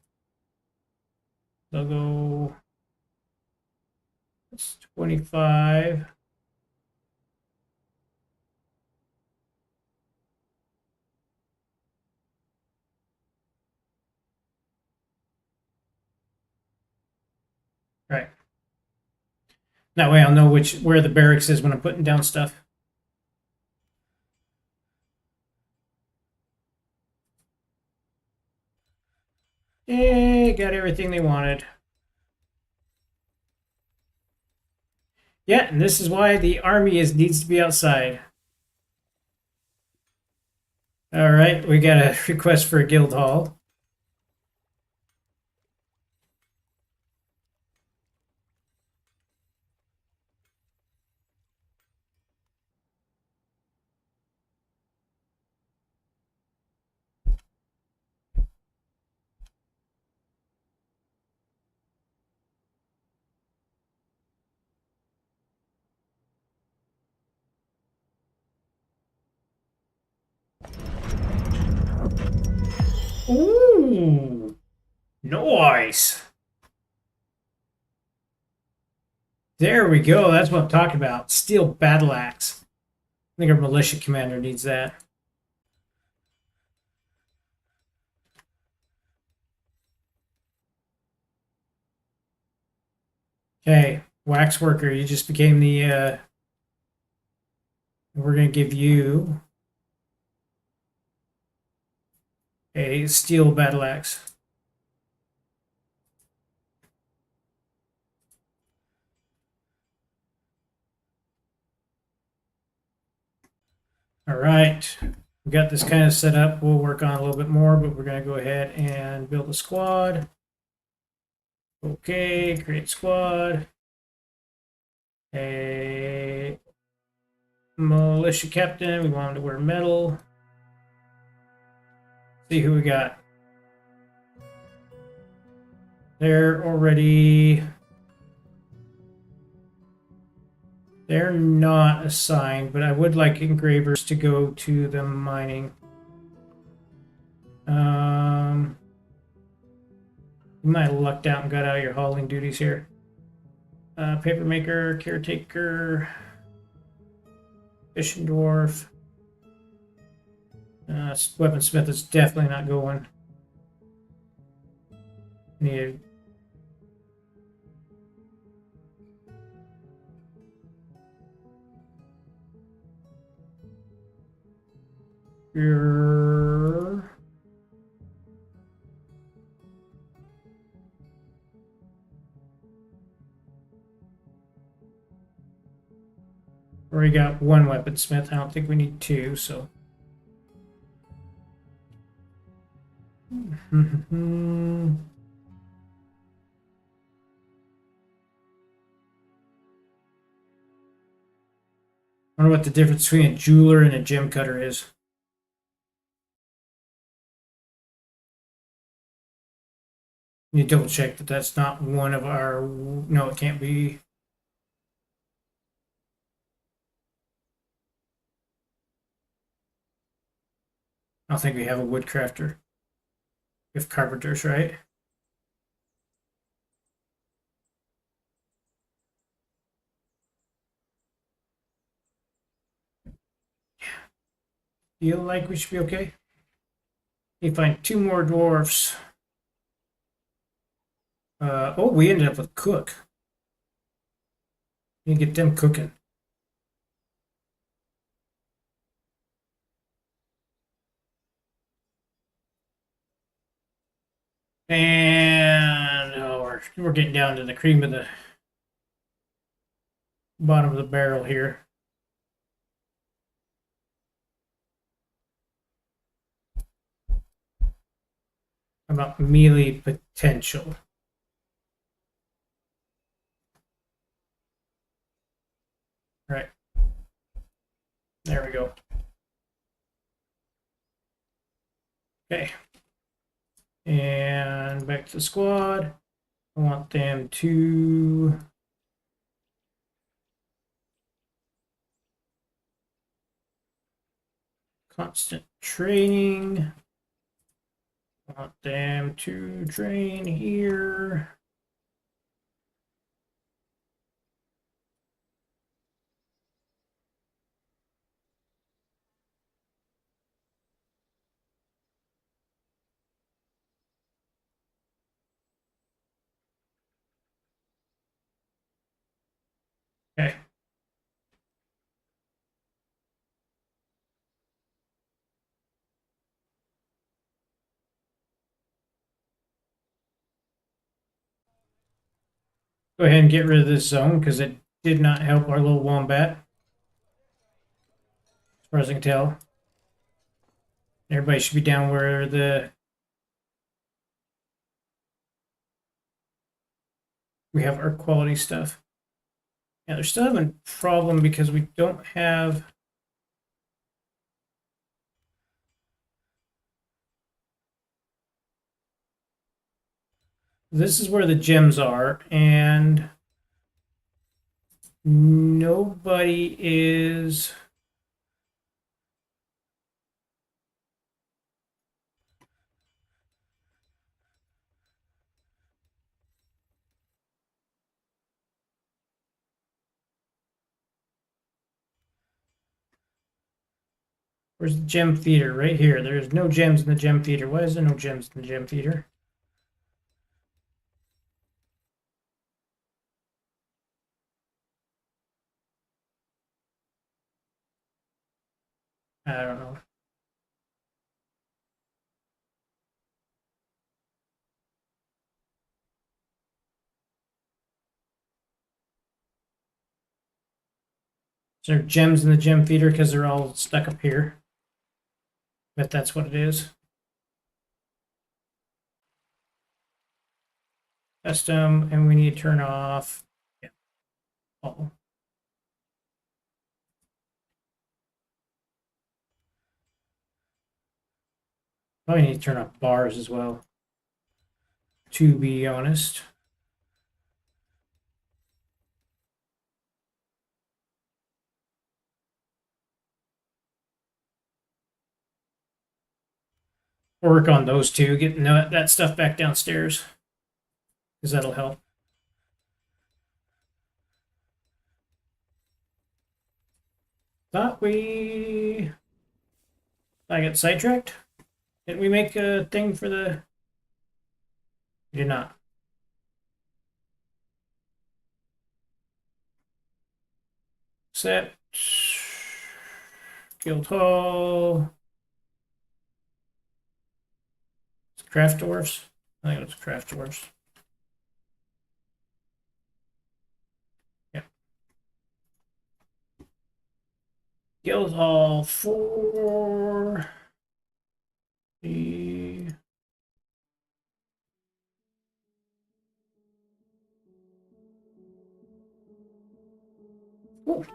[SPEAKER 1] They'll go. It's 25. Right. That way I'll know where the barracks is when I'm putting down stuff. Yeah, got everything they wanted. Yeah, and this is why the army needs to be outside. All right, we got a request for a guild hall. Ooh, nice. There we go. That's what I'm talking about. Steel battle axe. I think our militia commander needs that. Okay, wax worker, you just became the. We're going to give you a steel battle axe. All right, we got this kind of set up. We'll work on a little bit more, but we're going to go ahead and build a squad. Okay, create squad. A militia captain. We want him to wear metal. See who we got. They're already. They're not assigned, but I would like engravers to go to the mining. You might have lucked out and got out of your hauling duties here. Papermaker, caretaker, fishing dwarf. Weaponsmith is definitely not going. Need. Your. We got one weaponsmith. I don't think we need two, so. I wonder what the difference between a jeweler and a gem cutter is. You double check that that's not one of our. No, it can't be. I don't think we have a woodcrafter. We have carpenters, right? Feel like we should be okay. You find two more dwarfs. Oh, we ended up with cook. You get them cooking. And we're getting down to the cream of the bottom of the barrel here. About melee potential. Right. There we go. Okay. And back to the squad. I want them to constant training. I want them to train here. Okay. Go ahead and get rid of this zone because it did not help our little wombat, as far as I can tell. Everybody should be down where we have our quality stuff. Yeah, they're still having a problem because we don't have. This is where the gems are, and nobody is. Where's the gem feeder? Right here. There's no gems in the gem feeder. Why is there no gems in the gem feeder? I don't know. Is there gems in the gem feeder because they're all stuck up here? Bet that's what it is. Custom, and we need to turn off. Yeah. Oh. Probably need to turn off bars as well, to be honest. Work on those two, getting that stuff back downstairs, because that'll help. Thought I got sidetracked. Didn't we make a thing for the? We did not. Set. Guild Hall. Craft Dwarfs. I think it was Craft Dwarfs. Yeah. Guild Hall for the. Ooh.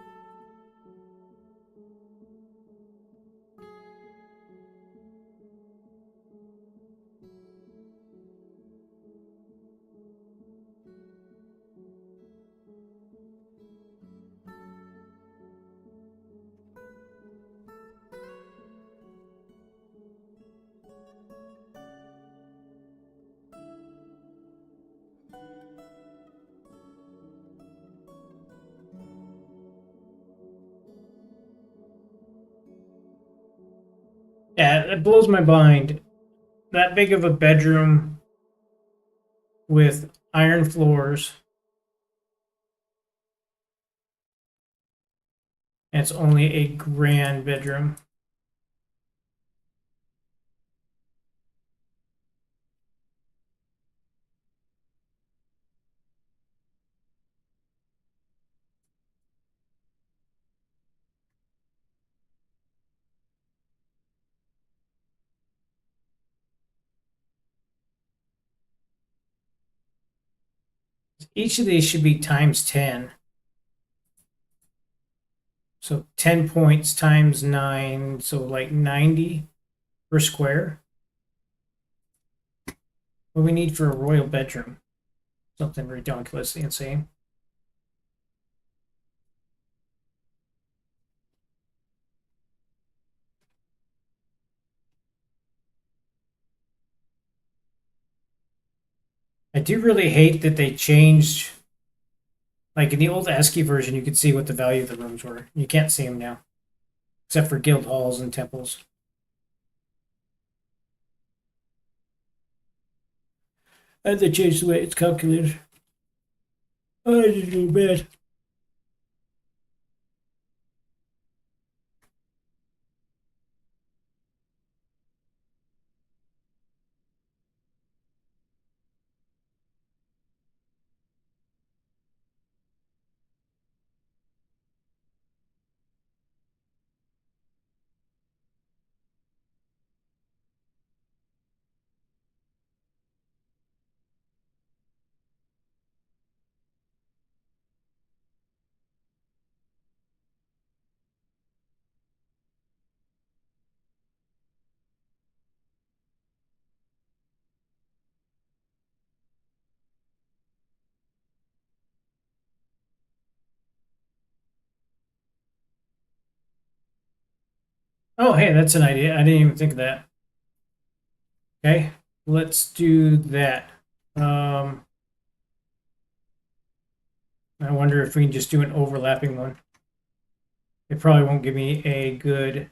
[SPEAKER 1] Yeah, it blows my mind. That big of a bedroom with iron floors. And it's only a grand bedroom. Each of these should be times 10. So 10 points times 9, so like 90 per square. What we need for a royal bedroom? Something ridiculously insane. I do really hate that they changed. Like in the old ASCII version, you could see what the value of the rooms were. You can't see them now, except for guild halls and temples. And they changed the way it's calculated. Oh, I need to go to bed. Oh, hey, that's an idea. I didn't even think of that. Okay, let's do that. Um, I wonder if we can just do an overlapping one. It probably won't give me a good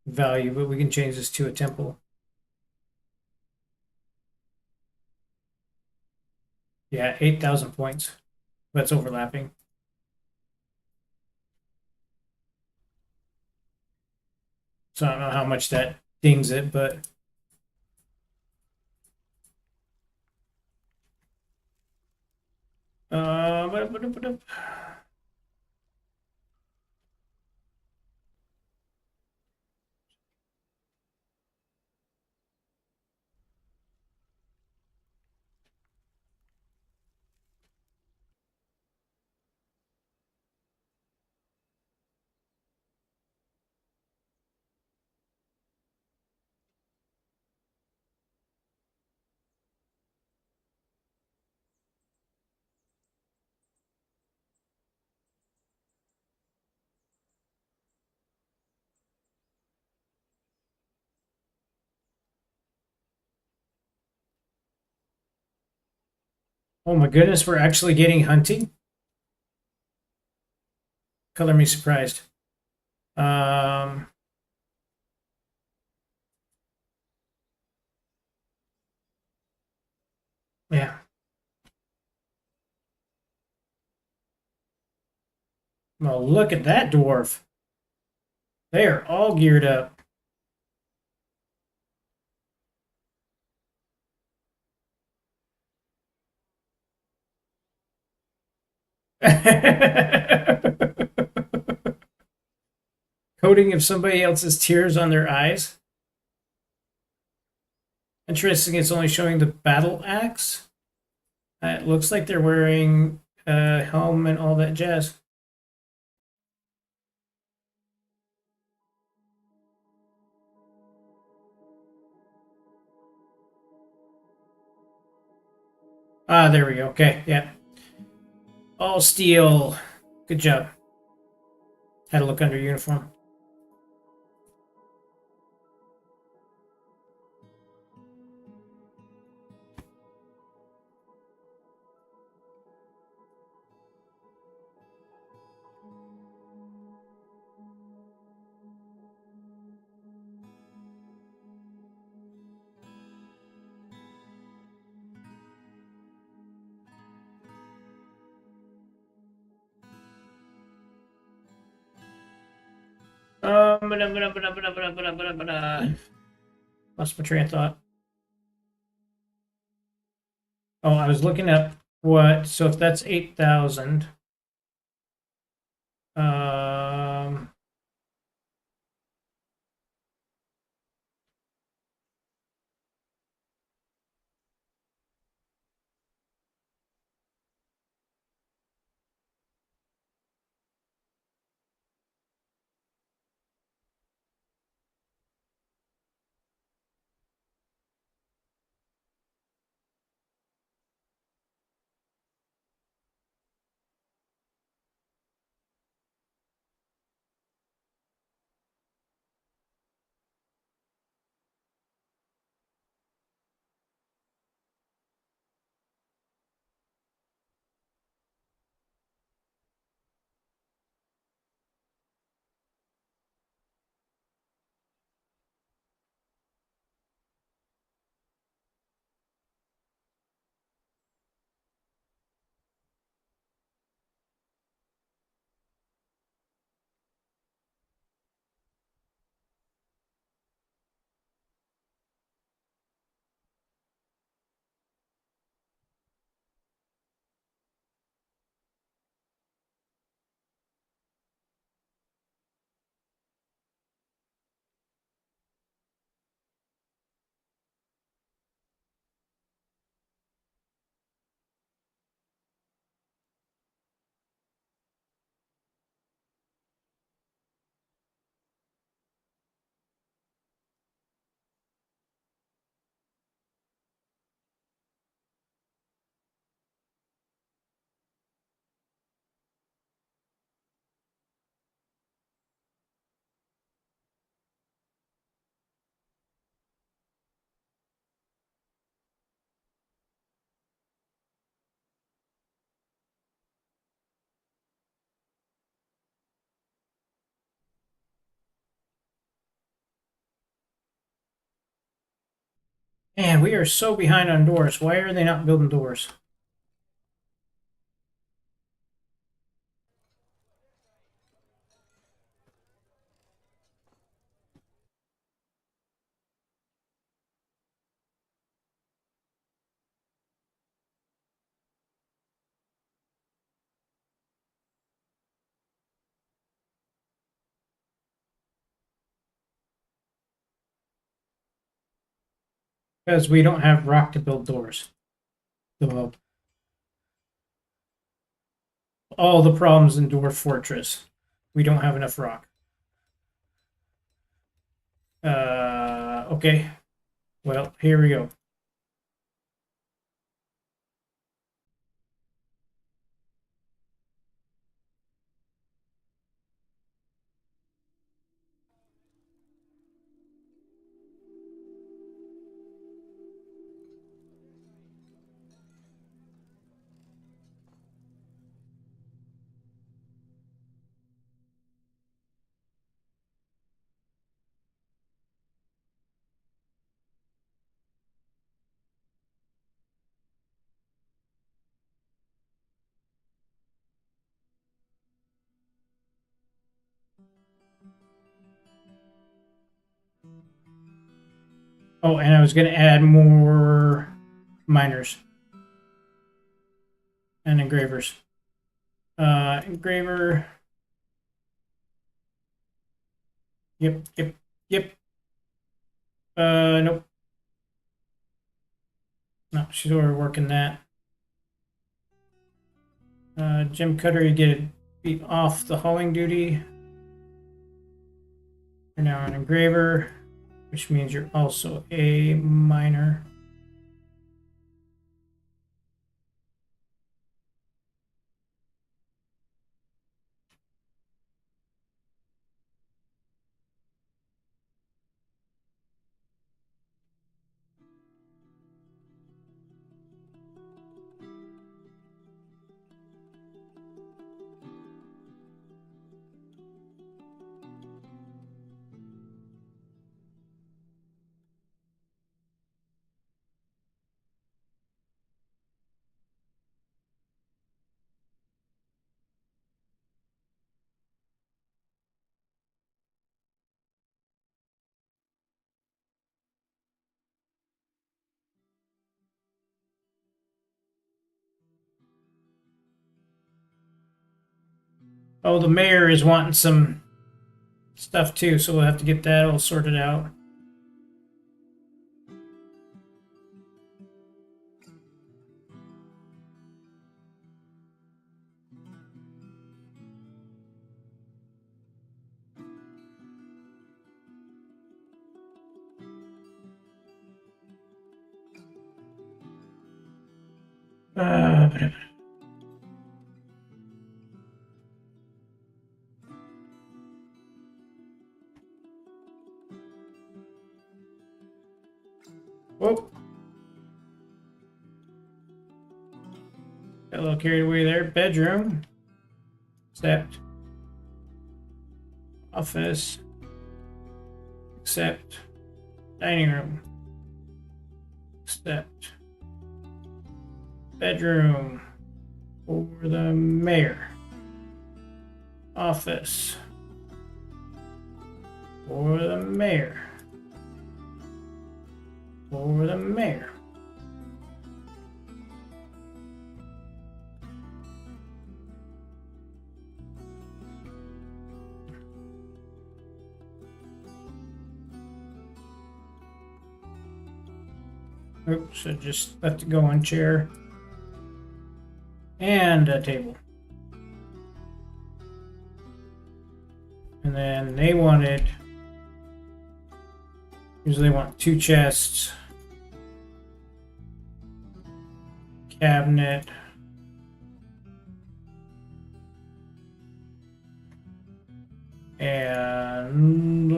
[SPEAKER 1] value, but we can change this to a temple. Yeah, 8,000 points. That's overlapping. So I don't know how much that dings it, but uh, oh my goodness, we're actually getting hunting. Color me surprised. Um, yeah. Well, look at that dwarf. They are all geared up. Coating of somebody else's tears on their eyes. Interesting, it's only showing the battle axe. It looks like they're wearing a helm and all that jazz. Ah, there we go. Okay, yeah. All steel. Good job. Had to look under uniform. Lost my train of thought. Oh, I was looking up what. So if that's 8,000, um, And we are so behind on doors. Why are they not building doors? Because we don't have rock to build doors. So, all the problems in Dwarf Fortress. We don't have enough rock. Okay. Well, here we go. Oh, and I was going to add more miners and engravers. Engraver. Yep. Nope. No, she's already working that. Gem cutter, you get it beat off the hauling duty. You're now an engraver, which means you're also a miner. Oh, the mayor is wanting some stuff too, so we'll have to get that all sorted out. Uh, Whoa. Got a little carried away there. Bedroom. Accept. Office. Accept. Dining room. Accept. Bedroom. For the mayor. Office. For the mayor. For the mayor. Oops, I just left it go on chair. And a table. And then they wanted, usually they want 2 chests, cabinet, and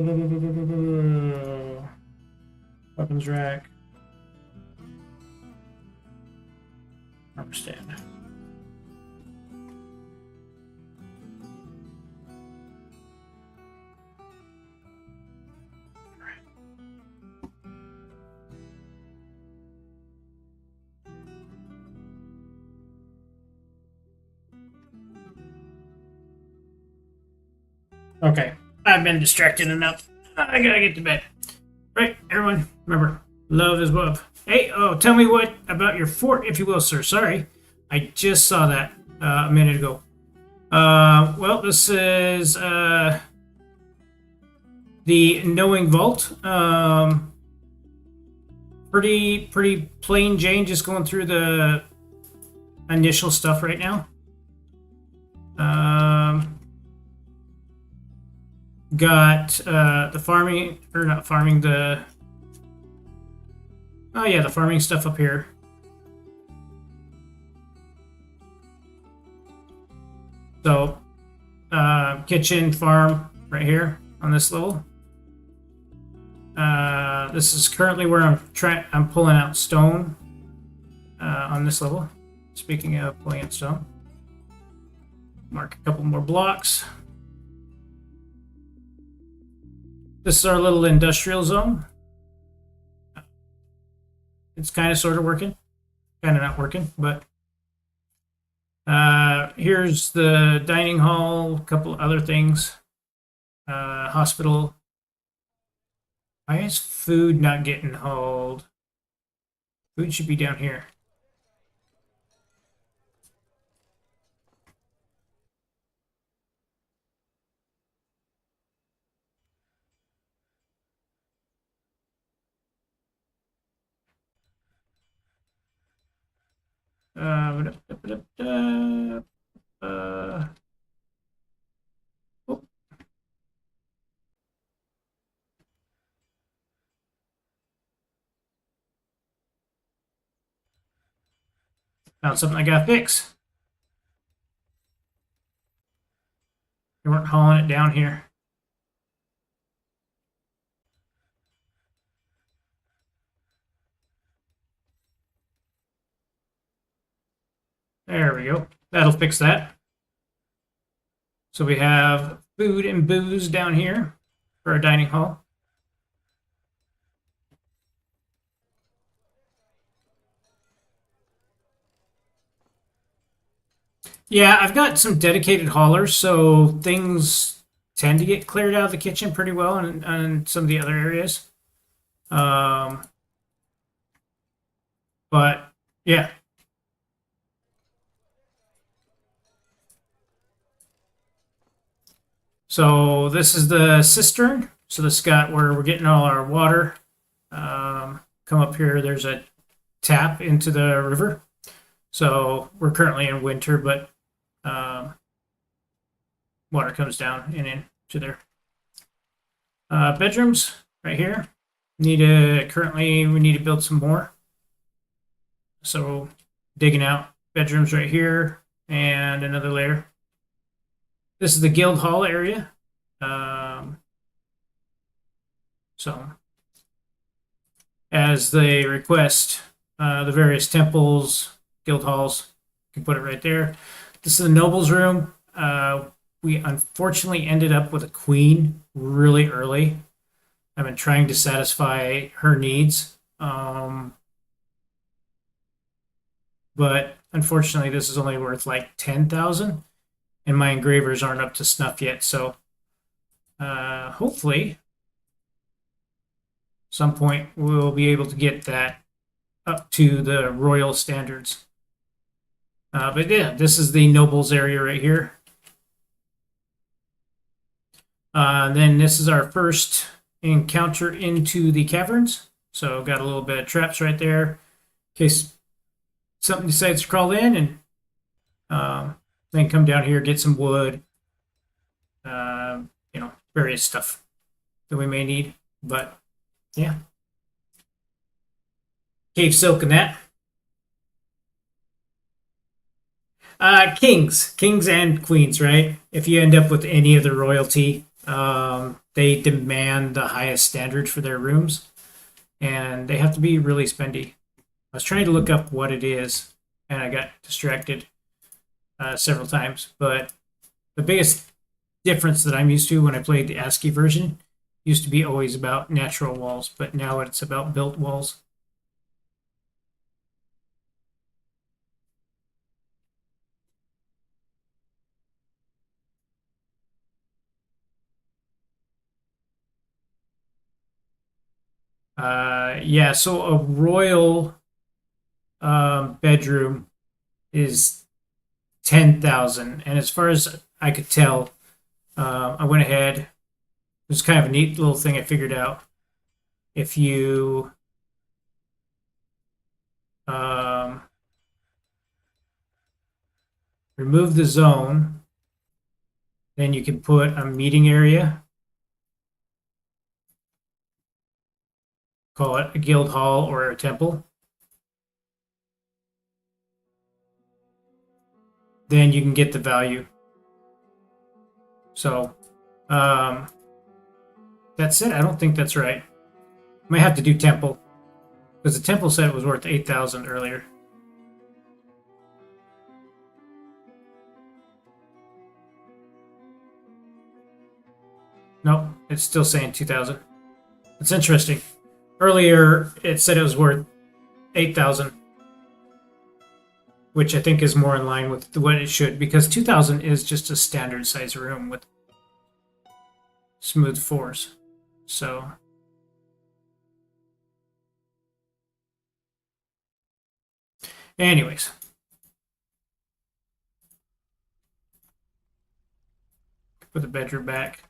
[SPEAKER 1] weapons rack, armor stand. Okay, I've been distracted enough. I gotta get to bed. Right, everyone, remember, love is love. Hey, oh, tell me what about your fort, if you will, sir. Sorry, I just saw that a minute ago. Well, this is the Knowing Vault. Pretty plain Jane, just going through the initial stuff right now. Got the farming, or not farming, the oh yeah, the farming stuff up here. So kitchen, farm right here on this level. This is currently where I'm pulling out stone on this level. Speaking of pulling out stone, mark a couple more blocks. This is our little industrial zone. It's kind of sort of working, kind of not working, but here's the dining hall, a couple other things. Hospital. Why is food not getting hauled? Food should be down here. Uh, uh, oh, found something I gotta fix. They weren't hauling it down here. There we go. That'll fix that. So we have food and booze down here for our dining hall. Yeah, I've got some dedicated haulers, so things tend to get cleared out of the kitchen pretty well and some of the other areas. Um, but yeah. So this is the cistern. So this got where we're getting all our water. Come up here, there's a tap into the river. So we're currently in winter, but water comes down and into there. Bedrooms right here. We need to build some more. So digging out bedrooms right here and another layer. This is the guild hall area. So as they request, the various temples, guild halls, you can put it right there. This is the nobles room. We unfortunately ended up with a queen really early. I've been trying to satisfy her needs. But unfortunately, this is only worth like 10,000, and my engravers aren't up to snuff yet. So hopefully, some point we'll be able to get that up to the royal standards. But yeah, this is the nobles area right here. Then this is our first encounter into the caverns. So got a little bit of traps right there in case something decides to crawl in, and then come down here, get some wood, various stuff that we may need. But yeah, cave silk and that. Kings and queens, right? If you end up with any of the royalty, they demand the highest standards for their rooms, and they have to be really spendy. I was trying to look up what it is, and I got distracted several times. But the biggest difference that I'm used to when I played the ASCII version used to be always about natural walls, but now it's about built walls. Yeah, so a royal bedroom is 10,000, and as far as I could tell, I went ahead. It was kind of a neat little thing I figured out. If you um, remove the zone, then you can put a meeting area, call it a guild hall or a temple. Then you can get the value. So that's it. I don't think that's right. Might have to do temple because the temple said it was worth 8,000 earlier. Nope, it's still saying 2,000. It's interesting. Earlier, it said it was worth 8,000, which I think is more in line with what it should, because 2,000 is just a standard size room with smooth floors. So, anyways, put the bedroom back.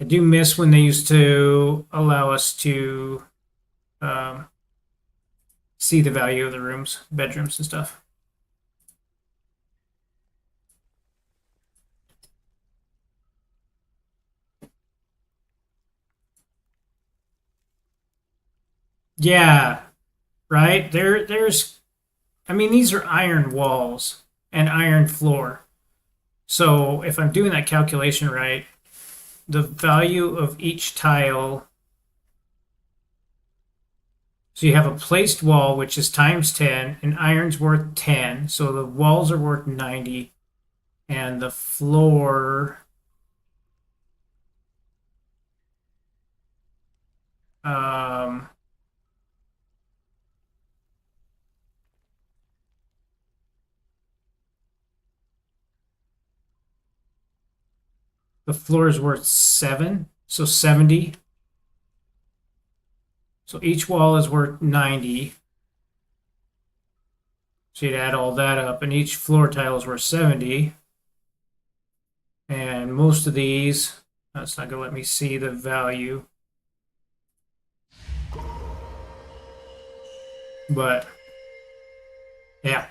[SPEAKER 1] I do miss when they used to allow us to see the value of the rooms, bedrooms, and stuff. Yeah, right. There's. I mean, these are iron walls and iron floor. So if I'm doing that calculation right, the value of each tile. So you have a placed wall, which is times 10, and iron's worth 10. So the walls are worth 90, and the floor. Um, the floor is worth 7, so 70. So each wall is worth 90. So you'd add all that up, and each floor tile is worth 70. And most of these, that's not going to let me see the value. But, yeah.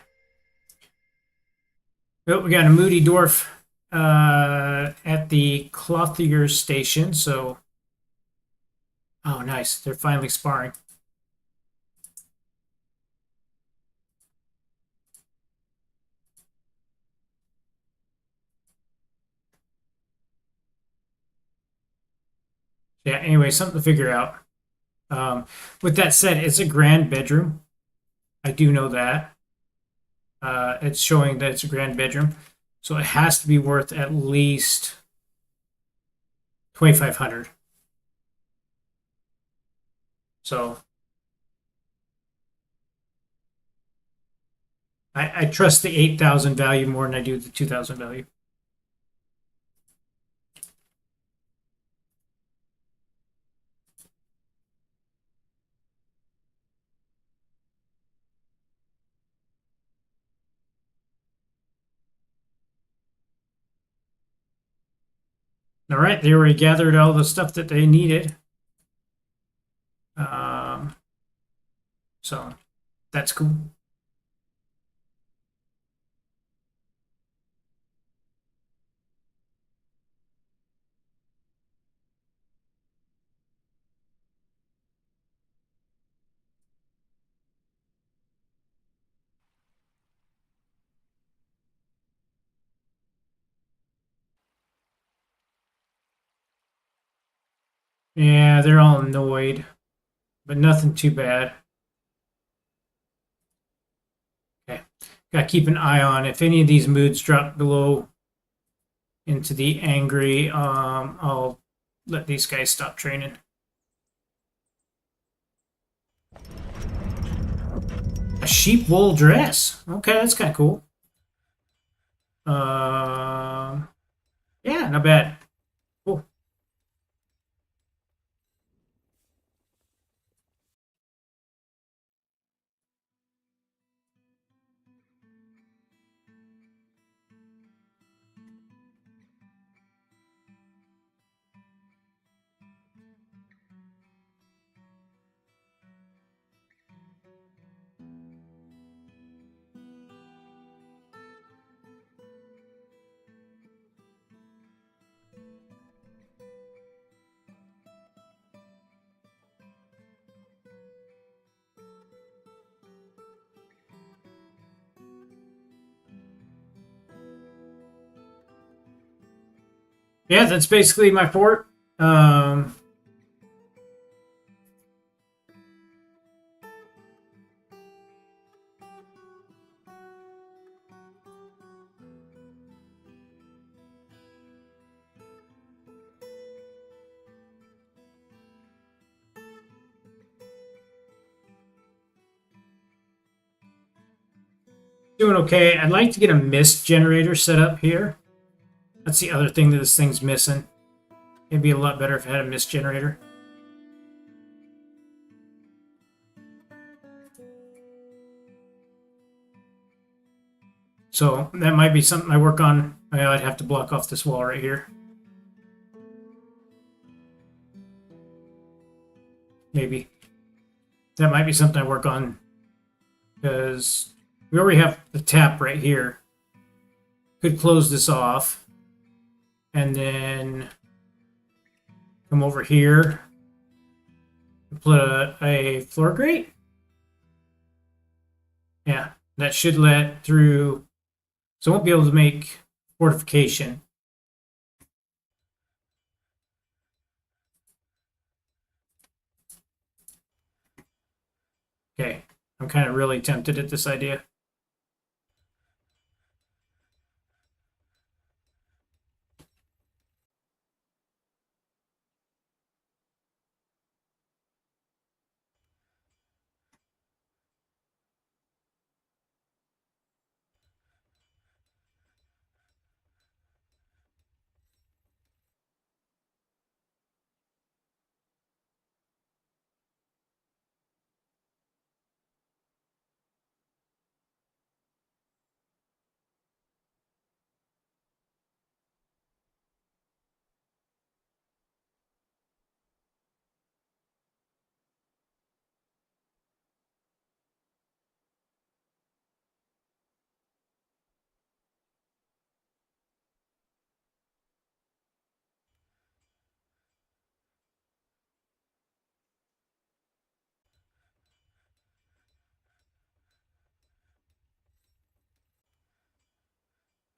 [SPEAKER 1] Oh, we got a Moody Dwarf at the Clothier station, so. Oh, nice. They're finally sparring. Yeah, anyway, something to figure out. With that said, it's a grand bedroom. I do know that. It's showing that it's a grand bedroom. So it has to be worth at least 2,500. So I trust the 8,000 value more than I do the 2,000 value. All right, they already gathered all the stuff that they needed. So that's cool. Yeah, they're all annoyed, but nothing too bad. Okay, got to keep an eye on if any of these moods drop below into the angry. I'll let these guys stop training. A sheep wool dress. Okay, that's kind of cool. Yeah, not bad. Cool. Yeah, that's basically my fort. Um, Doing okay. I'd like to get a mist generator set up here. That's the other thing that this thing's missing. It'd be a lot better if it had a mist generator. So that might be something I work on. I'd have to block off this wall right here. Maybe. That might be something I work on because we already have the tap right here. Could close this off and then come over here and put a floor grate. Yeah, that should let through. So I won't be able to make fortification. Okay, I'm kind of really tempted at this idea.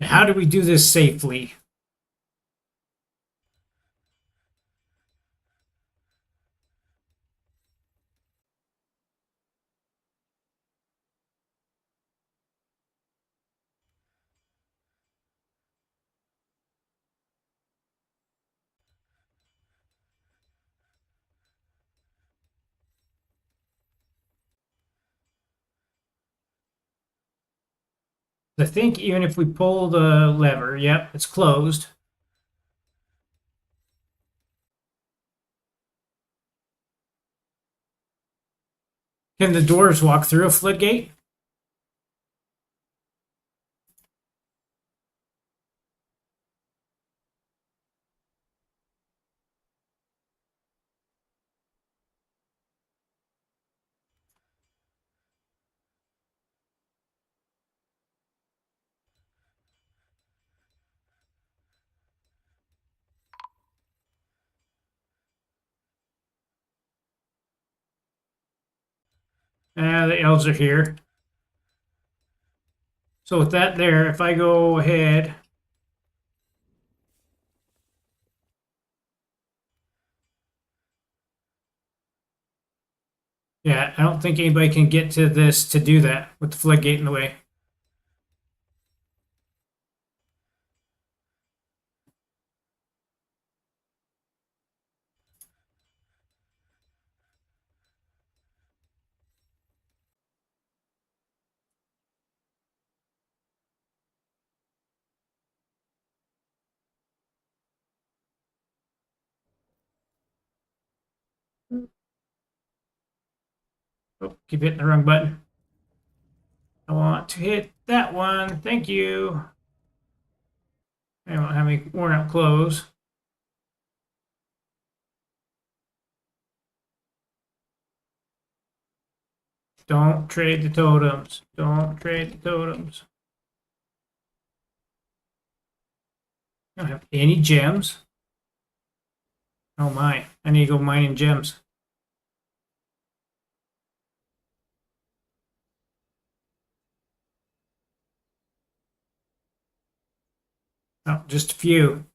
[SPEAKER 1] How do we do this safely? I think even if we pull the lever, yep, it's closed. Can the dwarves walk through a floodgate? The elves are here. So with that there, if I go ahead, yeah, I don't think anybody can get to this to do that with the floodgate in the way. Oh, keep hitting the wrong button. I want to hit that one. Thank you. I don't have any worn out clothes. Don't trade the totems. Don't trade the totems. I don't have any gems. Oh my, I need to go mining gems. Oh, just a few.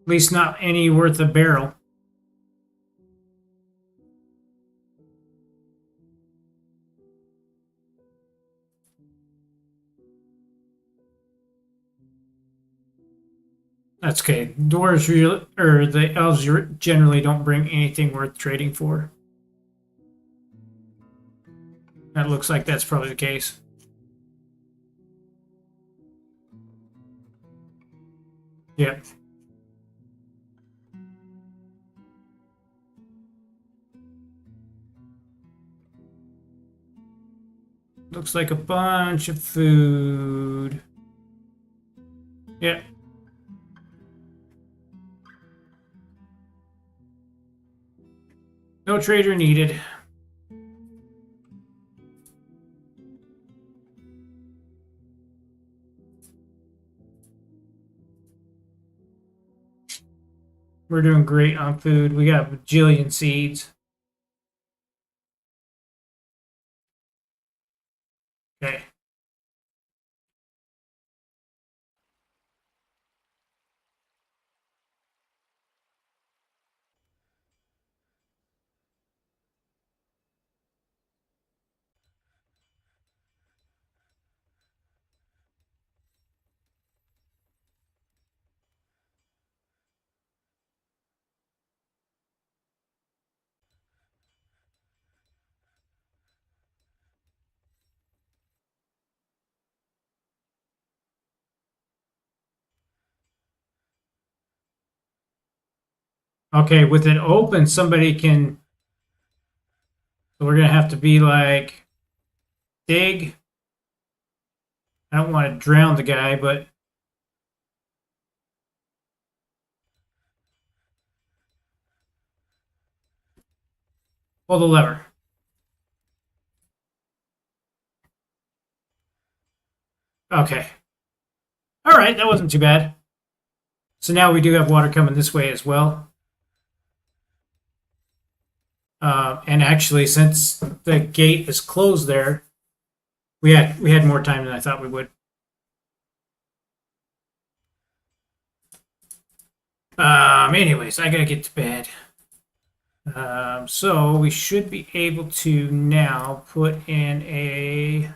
[SPEAKER 1] At least not any worth a barrel. That's okay. Dwarves or the elves generally don't bring anything worth trading for. That looks like that's probably the case. Yep. Looks like a bunch of food. Yep. No trader needed. We're doing great on food. We got a bajillion seeds. Okay. Okay, with it open, somebody can. So we're gonna have to be like dig. I don't want to drown the guy, but pull the lever. Okay. All right, that wasn't too bad. So now we do have water coming this way as well. And actually, since the gate is closed there, we had more time than I thought we would. Anyways, I gotta get to bed. So we should be able to now put in a.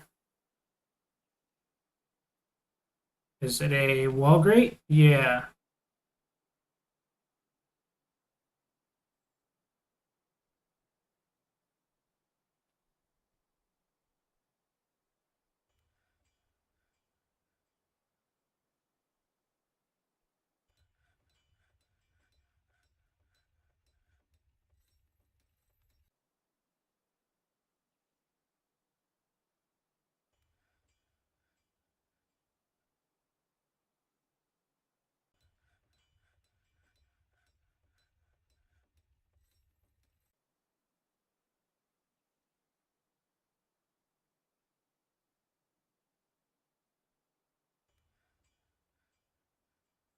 [SPEAKER 1] Is it a wall grate? Yeah.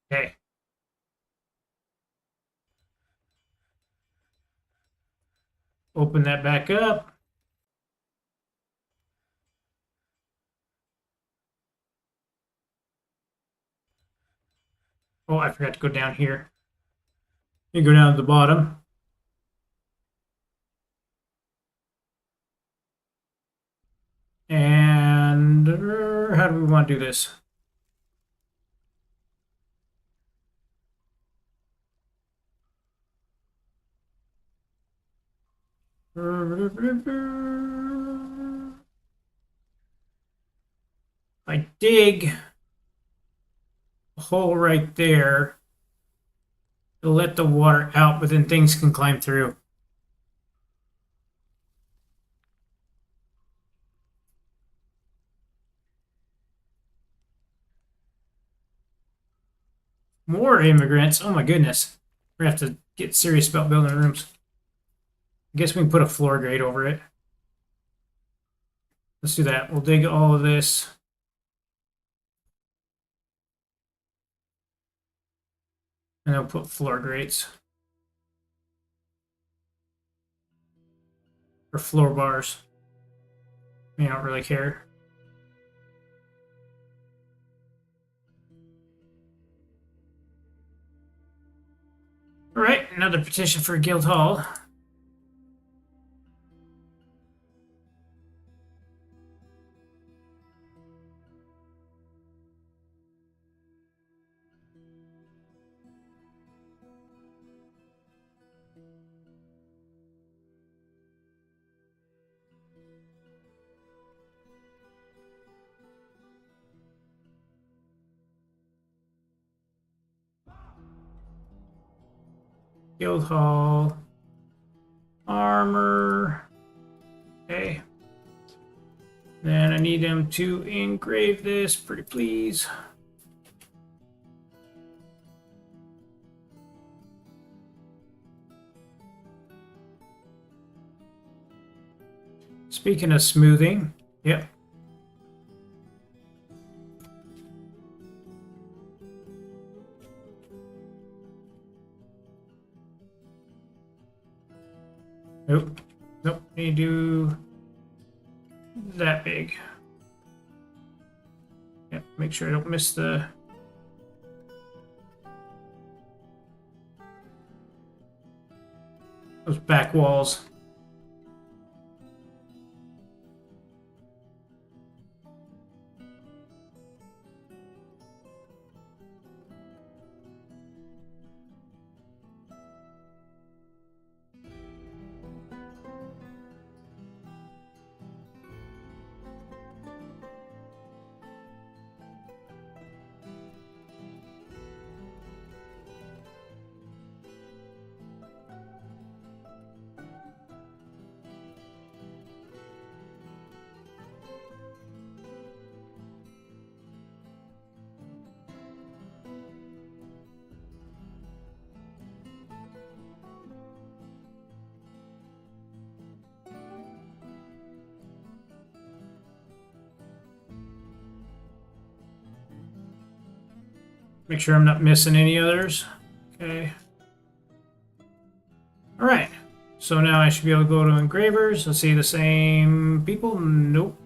[SPEAKER 1] Okay. Open that back up. Oh, I forgot to go down here. You go down to the bottom. And how do we want to do this? I dig a hole right there to let the water out, but then things can climb through. More immigrants. Oh my goodness. We're gonna have to get serious about building rooms. I guess we can put a floor grate over it. Let's do that. We'll dig all of this. And then we'll put floor grates. Or floor bars. I don't really care. All right, another petition for Guild Hall. Guild Hall. Armor. Okay. Then I need him to engrave this, pretty please. Speaking of smoothing, yep. Nope. Nope. Need to do that big. Yep. Make sure I don't miss those back walls. Make sure I'm not missing any others. Okay. All right. So now I should be able to go to engravers. Let's see the same people. Nope.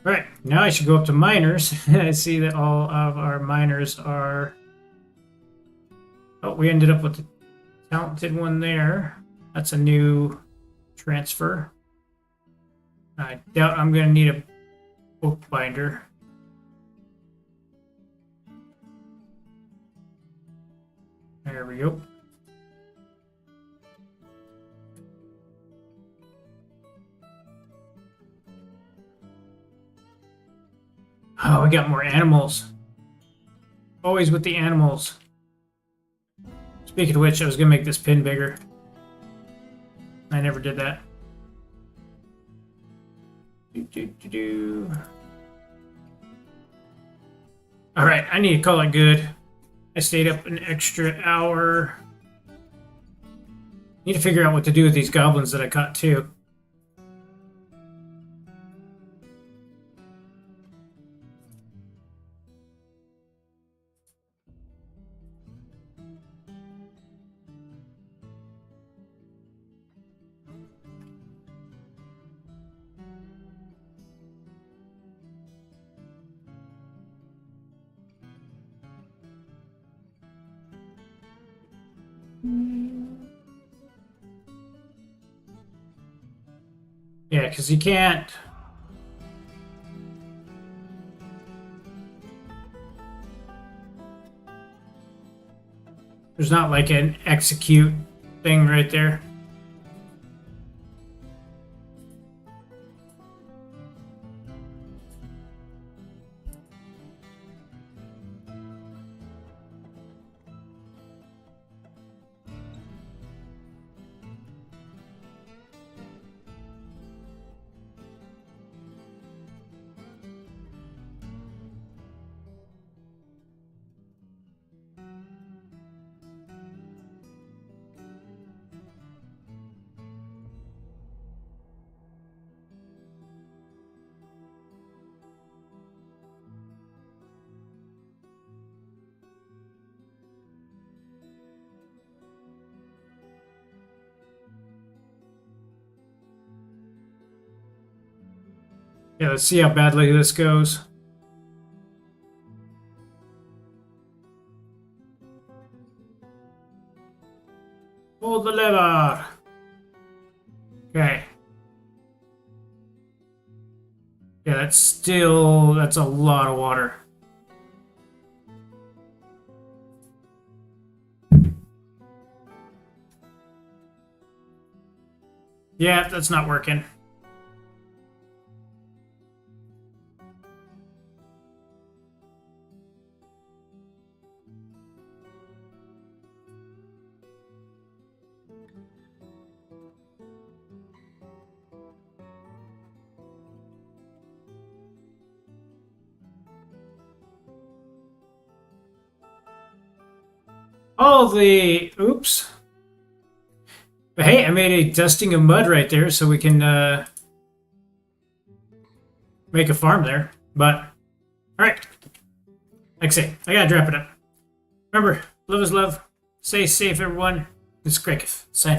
[SPEAKER 1] All right. Now I should go up to miners. I see that all of our miners are. Oh, we ended up with the talented one there. That's a new transfer. I doubt I'm going to need a bookbinder. There we go. Oh, we got more animals. Always with the animals. Speaking of which, I was going to make this pin bigger. I never did that. All right, I need to call it good. I stayed up an extra hour. Need to figure out what to do with these goblins that I caught too. Yeah, because you can't. There's not like an execute thing right there. Yeah, let's see how badly this goes. Pull the lever. Okay. Yeah, that's a lot of water. Yeah, that's not working. Oops. But hey, I made a dusting of mud right there so we can make a farm there. But, all right. Like I say, I gotta drop it up. Remember, love is love. Stay safe, everyone. This is Cricket. Sign.